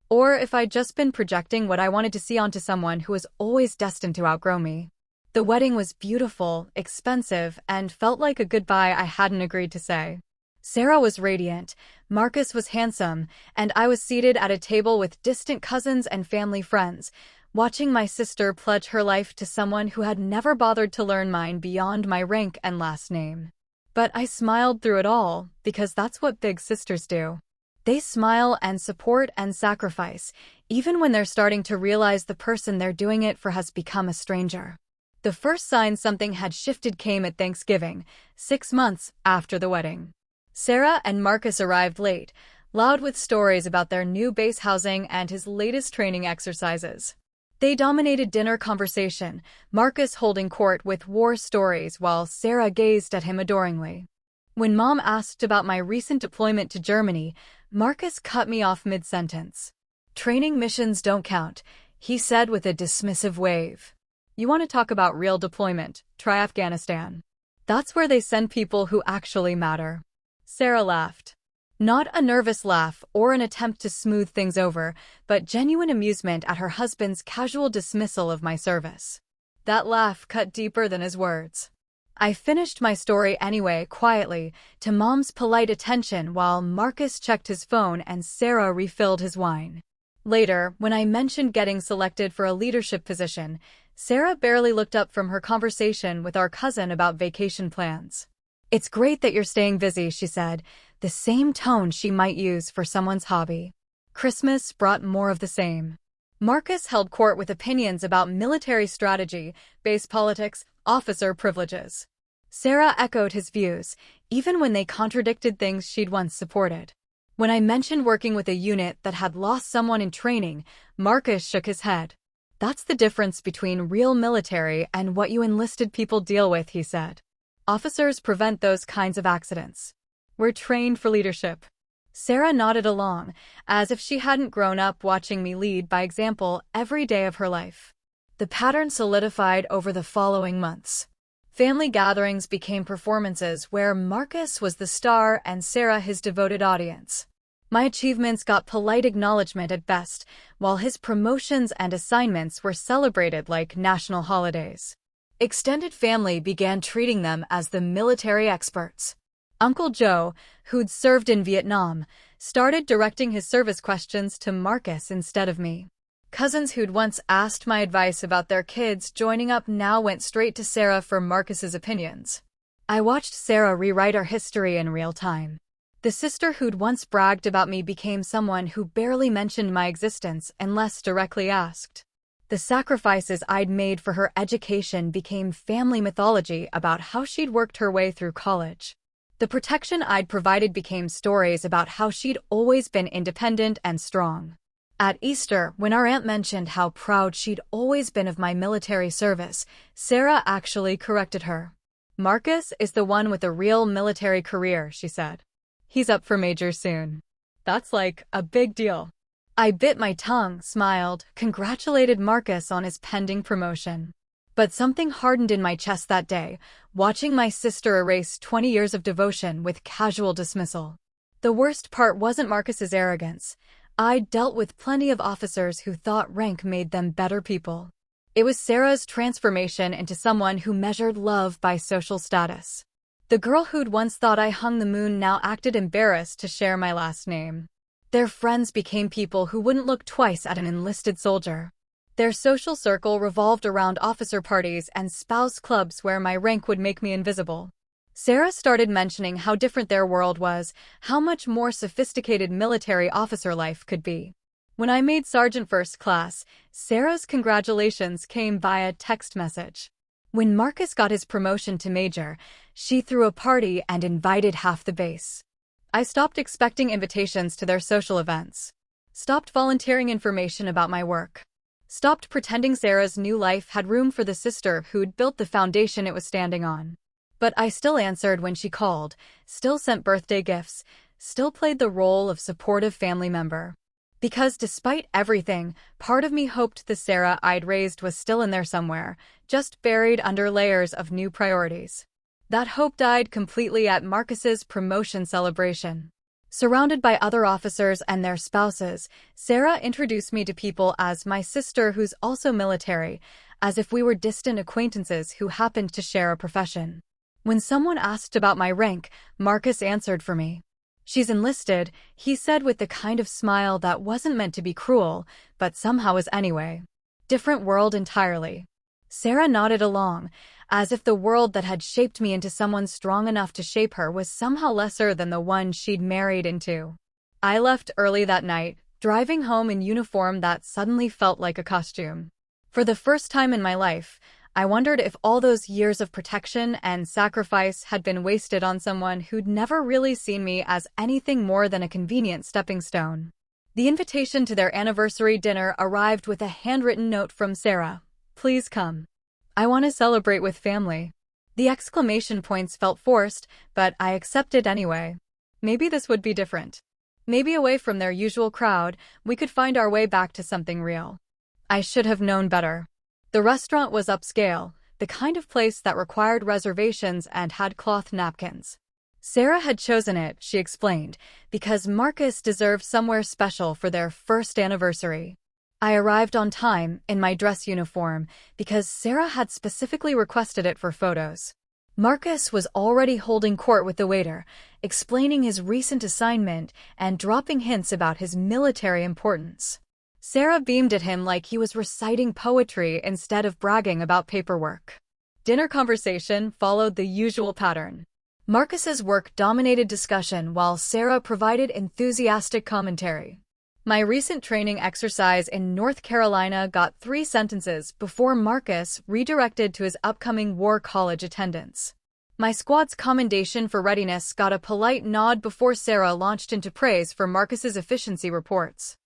Or if I'd just been projecting what I wanted to see onto someone who was always destined to outgrow me. The wedding was beautiful, expensive, and felt like a goodbye I hadn't agreed to say. Sarah was radiant, Marcus was handsome, and I was seated at a table with distant cousins and family friends, watching my sister pledge her life to someone who had never bothered to learn mine beyond my rank and last name. But I smiled through it all, because that's what big sisters do. They smile and support and sacrifice, even when they're starting to realize the person they're doing it for has become a stranger. The first sign something had shifted came at Thanksgiving, 6 months after the wedding. Sarah and Marcus arrived late, loud with stories about their new base housing and his latest training exercises. They dominated dinner conversation, Marcus holding court with war stories while Sarah gazed at him adoringly. When Mom asked about my recent deployment to Germany, Marcus cut me off mid-sentence. "Training missions don't count," he said with a dismissive wave. "You want to talk about real deployment? Try Afghanistan. That's where they send people who actually matter." Sarah laughed. Not a nervous laugh or an attempt to smooth things over, but genuine amusement at her husband's casual dismissal of my service. That laugh cut deeper than his words. I finished my story anyway, quietly, to Mom's polite attention while Marcus checked his phone and Sarah refilled his wine. Later, when I mentioned getting selected for a leadership position, Sarah barely looked up from her conversation with our cousin about vacation plans. "It's great that you're staying busy," she said, the same tone she might use for someone's hobby. Christmas brought more of the same. Marcus held court with opinions about military strategy, base politics, officer privileges. Sarah echoed his views, even when they contradicted things she'd once supported. When I mentioned working with a unit that had lost someone in training, Marcus shook his head. "That's the difference between real military and what you enlisted people deal with," he said. "Officers prevent those kinds of accidents. We're trained for leadership." Sarah nodded along, as if she hadn't grown up watching me lead by example every day of her life. The pattern solidified over the following months. Family gatherings became performances where Marcus was the star and Sarah his devoted audience. My achievements got polite acknowledgement at best, while his promotions and assignments were celebrated like national holidays. Extended family began treating them as the military experts. Uncle Joe, who'd served in Vietnam, started directing his service questions to Marcus instead of me. Cousins who'd once asked my advice about their kids joining up now went straight to Sarah for Marcus's opinions. I watched Sarah rewrite our history in real time. The sister who'd once bragged about me became someone who barely mentioned my existence unless directly asked. The sacrifices I'd made for her education became family mythology about how she'd worked her way through college. The protection I'd provided became stories about how she'd always been independent and strong. At Easter, when our aunt mentioned how proud she'd always been of my military service, Sarah actually corrected her. "Marcus is the one with a real military career," she said. "He's up for major soon." That's like a big deal. I bit my tongue, smiled, congratulated Marcus on his pending promotion. But something hardened in my chest that day, watching my sister erase 20 years of devotion with casual dismissal. The worst part wasn't Marcus's arrogance. I'd dealt with plenty of officers who thought rank made them better people. It was Sarah's transformation into someone who measured love by social status. The girl who'd once thought I hung the moon now acted embarrassed to share my last name. Their friends became people who wouldn't look twice at an enlisted soldier. Their social circle revolved around officer parties and spouse clubs where my rank would make me invisible. Sarah started mentioning how different their world was, how much more sophisticated military officer life could be. When I made Sergeant First Class, Sarah's congratulations came via text message. When Marcus got his promotion to major, she threw a party and invited half the base. I stopped expecting invitations to their social events. Stopped volunteering information about my work. Stopped pretending Sarah's new life had room for the sister who'd built the foundation it was standing on. But I still answered when she called, still sent birthday gifts, still played the role of supportive family member. Because despite everything, part of me hoped the Sarah I'd raised was still in there somewhere, just buried under layers of new priorities. That hope died completely at Marcus's promotion celebration. Surrounded by other officers and their spouses, Sarah introduced me to people as my sister who's also military, as if we were distant acquaintances who happened to share a profession. When someone asked about my rank, Marcus answered for me. "She's enlisted," he said with the kind of smile that wasn't meant to be cruel, but somehow was anyway. Different world entirely. Sarah nodded along, as if the world that had shaped me into someone strong enough to shape her was somehow lesser than the one she'd married into. I left early that night, driving home in uniform that suddenly felt like a costume. For the first time in my life, I wondered if all those years of protection and sacrifice had been wasted on someone who'd never really seen me as anything more than a convenient stepping stone. The invitation to their anniversary dinner arrived with a handwritten note from Sarah. "Please come. I want to celebrate with family." The exclamation points felt forced, but I accepted anyway. Maybe this would be different. Maybe away from their usual crowd, we could find our way back to something real. I should have known better. The restaurant was upscale, the kind of place that required reservations and had cloth napkins. Sarah had chosen it, she explained, because Marcus deserved somewhere special for their first anniversary. I arrived on time, in my dress uniform, because Sarah had specifically requested it for photos. Marcus was already holding court with the waiter, explaining his recent assignment and dropping hints about his military importance. Sarah beamed at him like he was reciting poetry instead of bragging about paperwork. Dinner conversation followed the usual pattern. Marcus's work dominated discussion while Sarah provided enthusiastic commentary. My recent training exercise in North Carolina got 3 sentences before Marcus redirected to his upcoming war college attendance. My squad's commendation for readiness got a polite nod before Sarah launched into praise for Marcus's efficiency reports.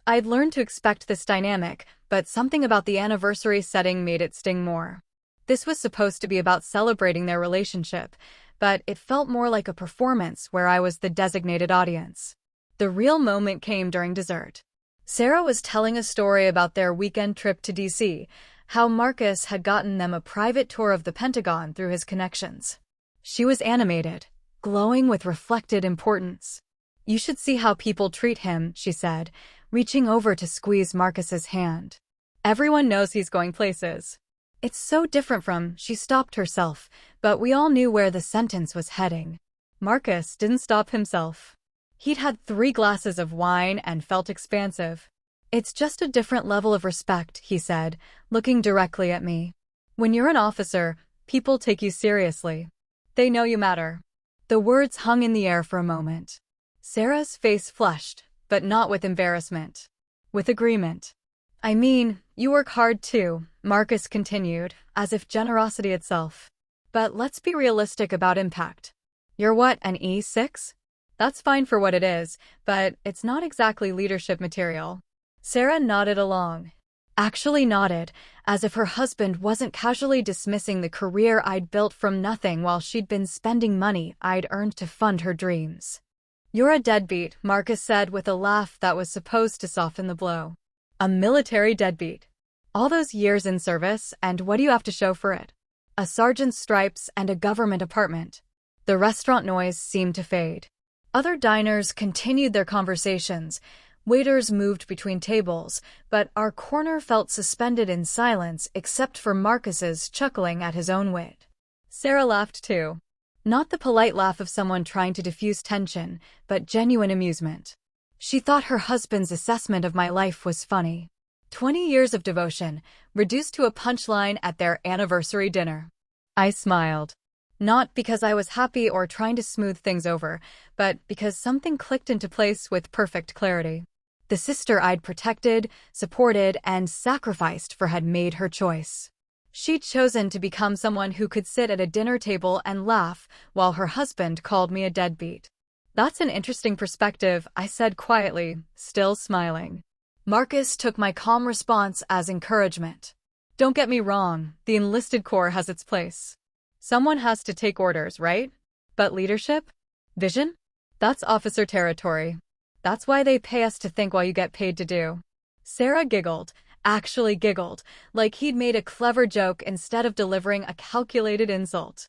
I'd learned to expect this dynamic, but something about the anniversary setting made it sting more. This was supposed to be about celebrating their relationship, but it felt more like a performance where I was the designated audience. The real moment came during dessert. Sarah was telling a story about their weekend trip to DC, how Marcus had gotten them a private tour of the Pentagon through his connections. She was animated, glowing with reflected importance. "You should see how people treat him," she said, reaching over to squeeze Marcus's hand. "Everyone knows he's going places." It's so different from, she stopped herself, but we all knew where the sentence was heading. Marcus didn't stop himself. He'd had 3 glasses of wine and felt expansive. "It's just a different level of respect," he said, looking directly at me. "When you're an officer, people take you seriously. They know you matter." The words hung in the air for a moment. Sarah's face flushed, but not with embarrassment. With agreement. "I mean, you work hard too," Marcus continued, as if generosity itself. "But let's be realistic about impact. You're what, an E6? That's fine for what it is, but it's not exactly leadership material." Sarah nodded along. Actually nodded, as if her husband wasn't casually dismissing the career I'd built from nothing while she'd been spending money I'd earned to fund her dreams. "You're a deadbeat," Marcus said with a laugh that was supposed to soften the blow. "A military deadbeat. All those years in service, and what do you have to show for it? A sergeant's stripes and a government apartment." The restaurant noise seemed to fade. Other diners continued their conversations. Waiters moved between tables, but our corner felt suspended in silence except for Marcus's chuckling at his own wit. Sarah laughed too. Not the polite laugh of someone trying to diffuse tension, but genuine amusement. She thought her husband's assessment of my life was funny. 20 years of devotion, reduced to a punchline at their anniversary dinner. I smiled. Not because I was happy or trying to smooth things over, but because something clicked into place with perfect clarity. The sister I'd protected, supported, and sacrificed for had made her choice. She'd chosen to become someone who could sit at a dinner table and laugh while her husband called me a deadbeat. "That's an interesting perspective," I said quietly, still smiling. Marcus took my calm response as encouragement. "Don't get me wrong, the enlisted corps has its place. Someone has to take orders, right? But leadership? Vision? That's officer territory. That's why they pay us to think while you get paid to do." Sarah giggled, actually giggled, like he'd made a clever joke instead of delivering a calculated insult.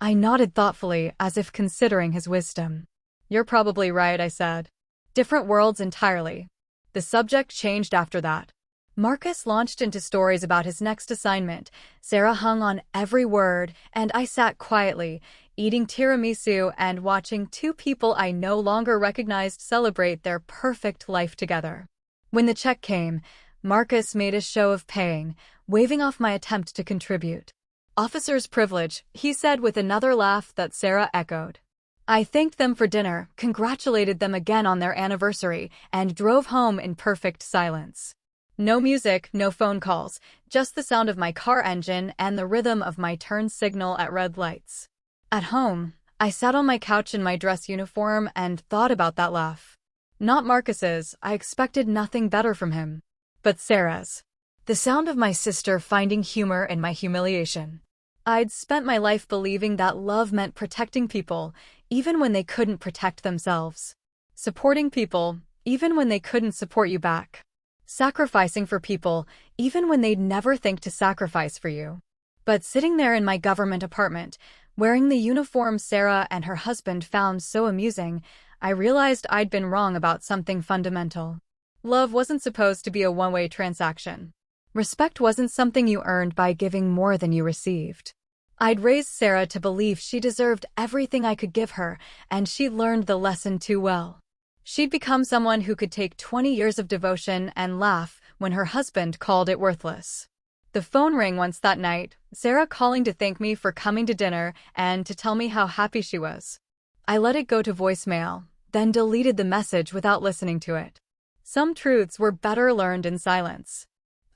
I nodded thoughtfully, as if considering his wisdom. "You're probably right," I said. Different worlds entirely. The subject changed after that. Marcus launched into stories about his next assignment. Sarah hung on every word, and I sat quietly, eating tiramisu and watching 2 people I no longer recognized celebrate their perfect life together. When the check came, Marcus made a show of paying, waving off my attempt to contribute. "Officer's privilege," he said with another laugh that Sarah echoed. I thanked them for dinner, congratulated them again on their anniversary, and drove home in perfect silence. No music, no phone calls, just the sound of my car engine and the rhythm of my turn signal at red lights. At home, I sat on my couch in my dress uniform and thought about that laugh. Not Marcus's, I expected nothing better from him. But Sarah's. The sound of my sister finding humor in my humiliation. I'd spent my life believing that love meant protecting people, even when they couldn't protect themselves. Supporting people, even when they couldn't support you back. Sacrificing for people, even when they'd never think to sacrifice for you. But sitting there in my government apartment, wearing the uniform Sarah and her husband found so amusing, I realized I'd been wrong about something fundamental. Love wasn't supposed to be a one-way transaction. Respect wasn't something you earned by giving more than you received. I'd raised Sarah to believe she deserved everything I could give her, and she'd learned the lesson too well. She'd become someone who could take 20 years of devotion and laugh when her husband called it worthless. The phone rang once that night, Sarah calling to thank me for coming to dinner and to tell me how happy she was. I let it go to voicemail, then deleted the message without listening to it. Some truths were better learned in silence.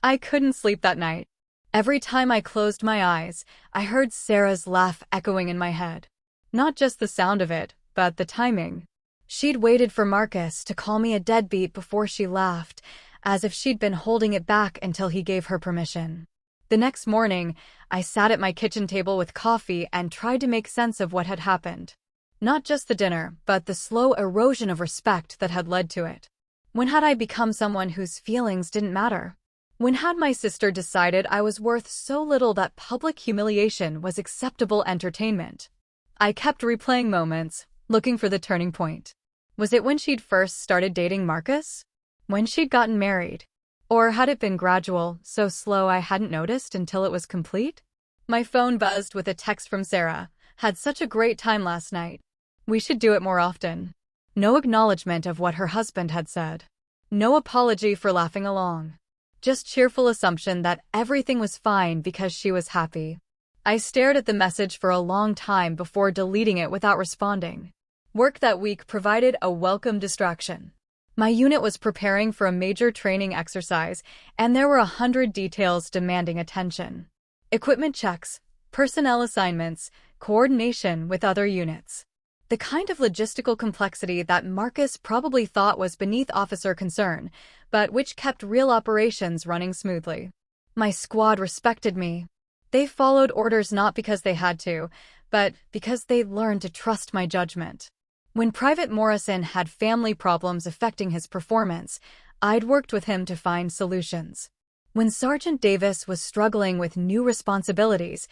I couldn't sleep that night. Every time I closed my eyes, I heard Sarah's laugh echoing in my head. Not just the sound of it, but the timing. She'd waited for Marcus to call me a deadbeat before she laughed, as if she'd been holding it back until he gave her permission. The next morning, I sat at my kitchen table with coffee and tried to make sense of what had happened. Not just the dinner, but the slow erosion of respect that had led to it. When had I become someone whose feelings didn't matter? When had my sister decided I was worth so little that public humiliation was acceptable entertainment? I kept replaying moments, looking for the turning point. Was it when she'd first started dating Marcus? When she'd gotten married? Or had it been gradual, so slow I hadn't noticed until it was complete? My phone buzzed with a text from Sarah. "Had such a great time last night." We should do it more often. No acknowledgement of what her husband had said. No apology for laughing along. Just cheerful assumption that everything was fine because she was happy. I stared at the message for a long time before deleting it without responding. Work that week provided a welcome distraction. My unit was preparing for a major training exercise, and there were 100 details demanding attention. Equipment checks, personnel assignments, coordination with other units. The kind of logistical complexity that Marcus probably thought was beneath officer concern, but which kept real operations running smoothly. My squad respected me. They followed orders not because they had to, but because they learned to trust my judgment. When Private Morrison had family problems affecting his performance, I'd worked with him to find solutions. When Sergeant Davis was struggling with new responsibilities,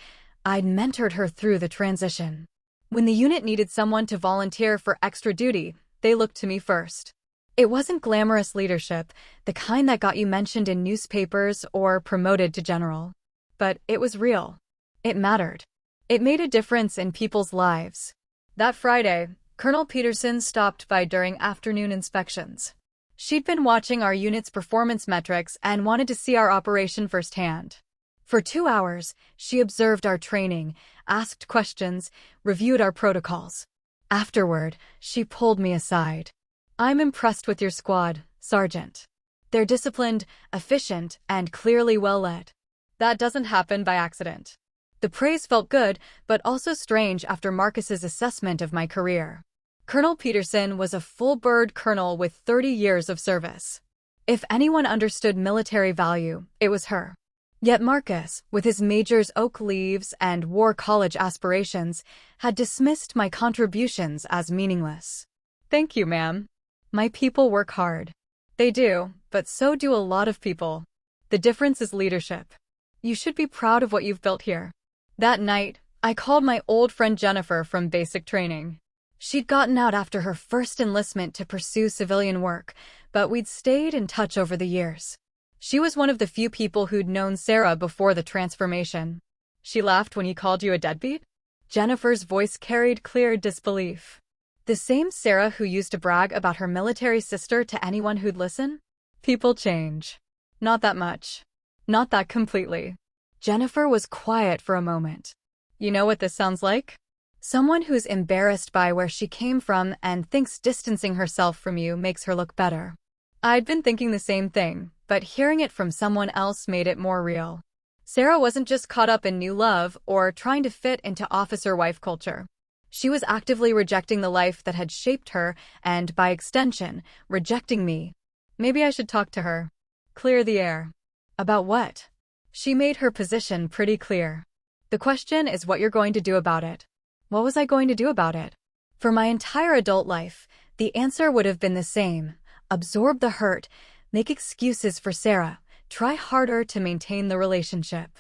I'd mentored her through the transition. When the unit needed someone to volunteer for extra duty, they looked to me first. It wasn't glamorous leadership, the kind that got you mentioned in newspapers or promoted to general. But it was real. It mattered. It made a difference in people's lives. That Friday, Colonel Peterson stopped by during afternoon inspections. She'd been watching our unit's performance metrics and wanted to see our operation firsthand. For 2 hours, she observed our training, asked questions, reviewed our protocols. Afterward, she pulled me aside. "I'm impressed with your squad, Sergeant. They're disciplined, efficient, and clearly well-led. That doesn't happen by accident." The praise felt good, but also strange after Marcus's assessment of my career. Colonel Peterson was a full-bird colonel with 30 years of service. If anyone understood military value, it was her. Yet Marcus, with his major's oak leaves and war college aspirations, had dismissed my contributions as meaningless. "Thank you, ma'am. My people work hard." They do, but so do a lot of people. The difference is leadership. You should be proud of what you've built here. That night, I called my old friend Jennifer from basic training. She'd gotten out after her first enlistment to pursue civilian work, but we'd stayed in touch over the years. She was one of the few people who'd known Sarah before the transformation. "She laughed when he called you a deadbeat?" Jennifer's voice carried clear disbelief. "The same Sarah who used to brag about her military sister to anyone who'd listen?" People change. Not that much. Not that completely. Jennifer was quiet for a moment. "You know what this sounds like? Someone who's embarrassed by where she came from and thinks distancing herself from you makes her look better." I'd been thinking the same thing, but hearing it from someone else made it more real. Sarah wasn't just caught up in new love or trying to fit into officer-wife culture. She was actively rejecting the life that had shaped her and, by extension, rejecting me. Maybe I should talk to her. Clear the air. About what? She made her position pretty clear. "The question is what you're going to do about it." What was I going to do about it? For my entire adult life, the answer would have been the same. Absorb the hurt, make excuses for Sarah, try harder to maintain the relationship.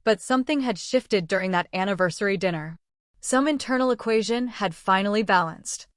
But something had shifted during that anniversary dinner. Some internal equation had finally balanced.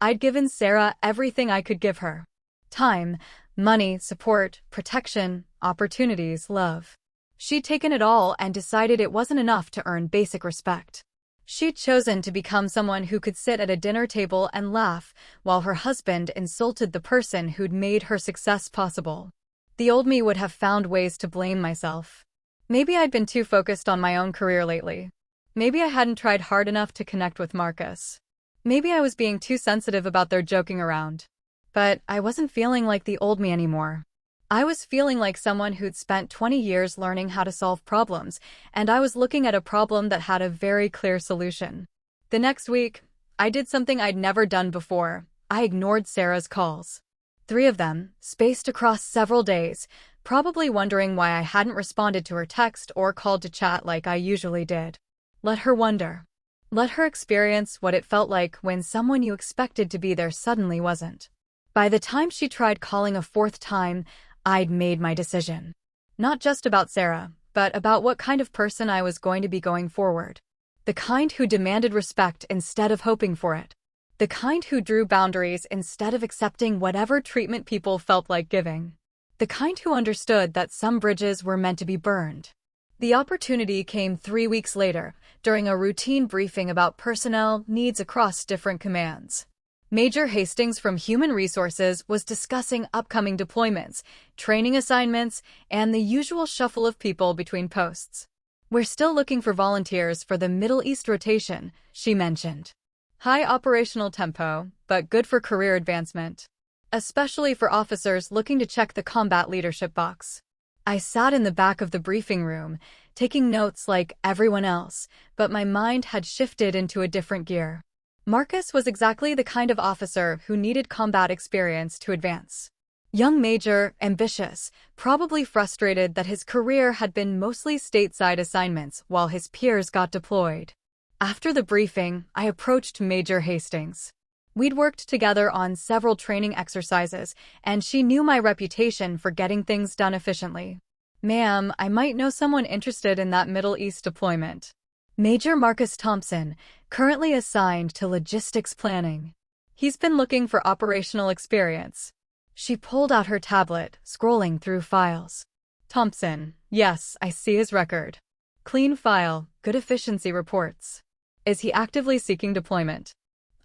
I'd given Sarah everything I could give her. Time, money, support, protection, opportunities, love. She'd taken it all and decided it wasn't enough to earn basic respect. She'd chosen to become someone who could sit at a dinner table and laugh while her husband insulted the person who'd made her success possible. The old me would have found ways to blame myself. Maybe I'd been too focused on my own career lately. Maybe I hadn't tried hard enough to connect with Marcus. Maybe I was being too sensitive about their joking around. But I wasn't feeling like the old me anymore. I was feeling like someone who'd spent 20 years learning how to solve problems, and I was looking at a problem that had a very clear solution. The next week, I did something I'd never done before. I ignored Sarah's calls. 3 of them, spaced across several days, probably wondering why I hadn't responded to her text or called to chat like I usually did. Let her wonder. Let her experience what it felt like when someone you expected to be there suddenly wasn't. By the time she tried calling a 4th time, I'd made my decision. Not just about Sarah, but about what kind of person I was going to be going forward. The kind who demanded respect instead of hoping for it. The kind who drew boundaries instead of accepting whatever treatment people felt like giving. The kind who understood that some bridges were meant to be burned. The opportunity came 3 weeks later, during a routine briefing about personnel needs across different commands. Major Hastings from Human Resources was discussing upcoming deployments, training assignments, and the usual shuffle of people between posts. "We're still looking for volunteers for the Middle East rotation," she mentioned. "High operational tempo, but good for career advancement, especially for officers looking to check the combat leadership box." I sat in the back of the briefing room, taking notes like everyone else, but my mind had shifted into a different gear. Marcus was exactly the kind of officer who needed combat experience to advance. Young Major, ambitious, probably frustrated that his career had been mostly stateside assignments while his peers got deployed. After the briefing, I approached Major Hastings. We'd worked together on several training exercises, and she knew my reputation for getting things done efficiently. "Ma'am, I might know someone interested in that Middle East deployment. Major Marcus Thompson, currently assigned to logistics planning. He's been looking for operational experience." She pulled out her tablet, scrolling through files. "Thompson, yes, I see his record. Clean file, good efficiency reports. Is he actively seeking deployment?"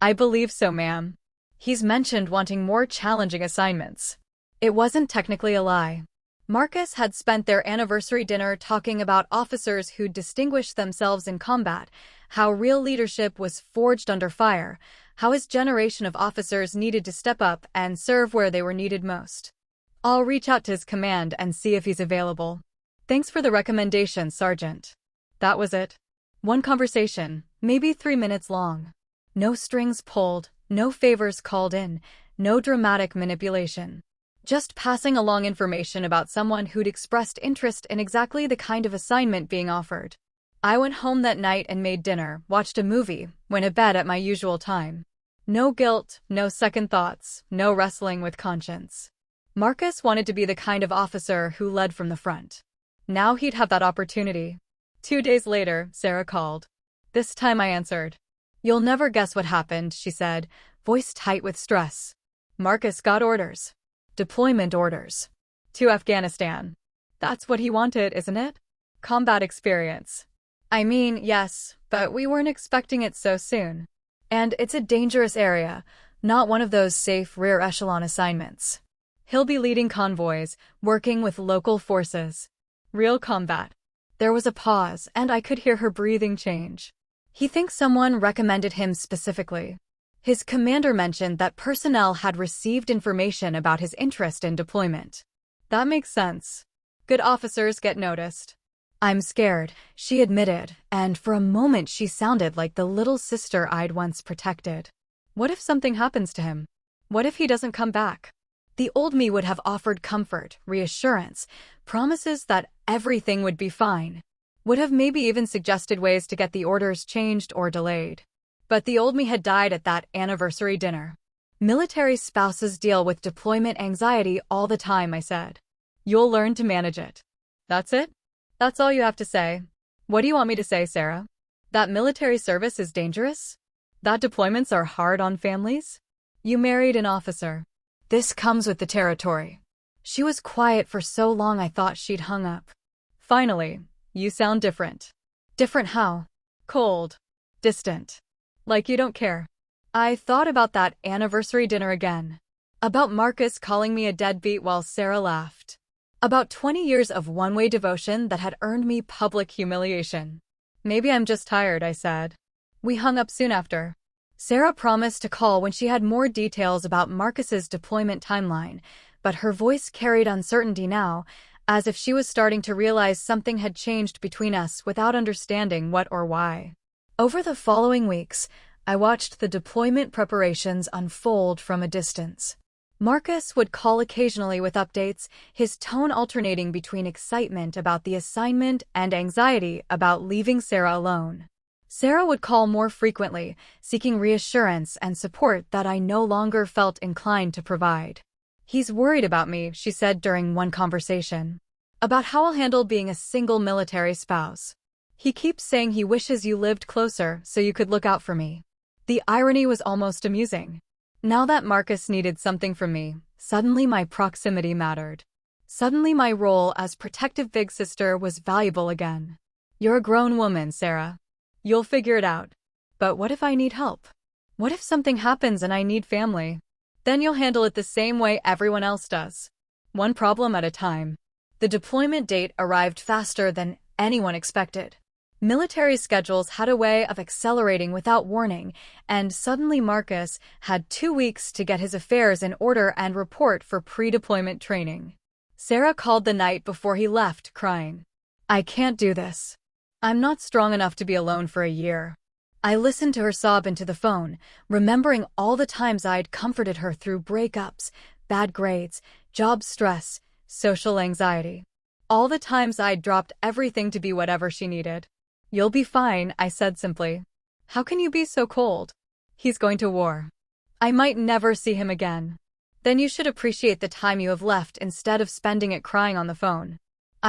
"I believe so, ma'am. He's mentioned wanting more challenging assignments." It wasn't technically a lie. Marcus had spent their anniversary dinner talking about officers who distinguished themselves in combat, how real leadership was forged under fire, how his generation of officers needed to step up and serve where they were needed most. "I'll reach out to his command and see if he's available. Thanks for the recommendation, Sergeant." That was it. One conversation, maybe 3 minutes long. No strings pulled, no favors called in, no dramatic manipulation. Just passing along information about someone who'd expressed interest in exactly the kind of assignment being offered. I went home that night and made dinner, watched a movie, went to bed at my usual time. No guilt, no second thoughts, no wrestling with conscience. Marcus wanted to be the kind of officer who led from the front. Now he'd have that opportunity. 2 days later, Sarah called. This time I answered. "You'll never guess what happened," she said, voice tight with stress. "Marcus got orders. Deployment orders. To Afghanistan. That's what he wanted, isn't it? Combat experience. I mean, yes, but we weren't expecting it so soon. And it's a dangerous area, not one of those safe rear echelon assignments. He'll be leading convoys, working with local forces. Real combat." There was a pause, and I could hear her breathing change. "He thinks someone recommended him specifically. His commander mentioned that personnel had received information about his interest in deployment." That makes sense. Good officers get noticed. "I'm scared," she admitted, and for a moment she sounded like the little sister I'd once protected. What if something happens to him? What if he doesn't come back? The old me would have offered comfort, reassurance, promises that everything would be fine. Would have maybe even suggested ways to get the orders changed or delayed. But the old me had died at that anniversary dinner. "Military spouses deal with deployment anxiety all the time," I said. "You'll learn to manage it." That's it? That's all you have to say? What do you want me to say, Sarah? That military service is dangerous? That deployments are hard on families? You married an officer. This comes with the territory. She was quiet for so long I thought she'd hung up. Finally, "You sound different." Different how? Cold. Distant. Like you don't care. I thought about that anniversary dinner again. About Marcus calling me a deadbeat while Sarah laughed. About 20 years of one-way devotion that had earned me public humiliation. "Maybe I'm just tired," I said. We hung up soon after. Sarah promised to call when she had more details about Marcus's deployment timeline, but her voice carried uncertainty now, as if she was starting to realize something had changed between us without understanding what or why. Over the following weeks, I watched the deployment preparations unfold from a distance. Marcus would call occasionally with updates, his tone alternating between excitement about the assignment and anxiety about leaving Sarah alone. Sarah would call more frequently, seeking reassurance and support that I no longer felt inclined to provide. "He's worried about me," she said during one conversation. "About how I'll handle being a single military spouse. He keeps saying he wishes you lived closer so you could look out for me." The irony was almost amusing. Now that Marcus needed something from me, suddenly my proximity mattered. Suddenly my role as protective big sister was valuable again. You're a grown woman, Sarah. You'll figure it out. But what if I need help? What if something happens and I need family? Then you'll handle it the same way everyone else does. One problem at a time. The deployment date arrived faster than anyone expected. Military schedules had a way of accelerating without warning, and suddenly Marcus had 2 weeks to get his affairs in order and report for pre-deployment training. Sarah called the night before he left, crying, "I can't do this. I'm not strong enough to be alone for a year." I listened to her sob into the phone, remembering all the times I'd comforted her through breakups, bad grades, job stress, social anxiety. All the times I'd dropped everything to be whatever she needed. "You'll be fine," I said simply. "How can you be so cold? He's going to war. I might never see him again." "Then you should appreciate the time you have left instead of spending it crying on the phone."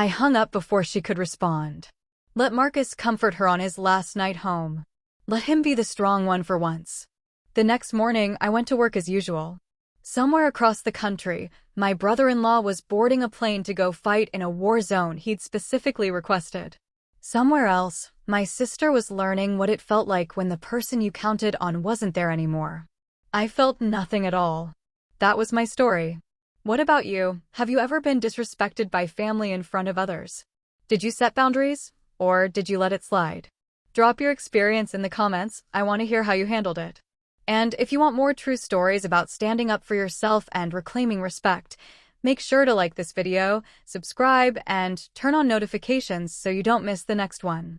I hung up before she could respond. Let Marcus comfort her on his last night home. Let him be the strong one for once. The next morning, I went to work as usual. Somewhere across the country, my brother-in-law was boarding a plane to go fight in a war zone he'd specifically requested. Somewhere else, my sister was learning what it felt like when the person you counted on wasn't there anymore. I felt nothing at all. That was my story. What about you? Have you ever been disrespected by family in front of others? Did you set boundaries, or did you let it slide? Drop your experience in the comments. I want to hear how you handled it. And if you want more true stories about standing up for yourself and reclaiming respect, make sure to like this video, subscribe, and turn on notifications so you don't miss the next one.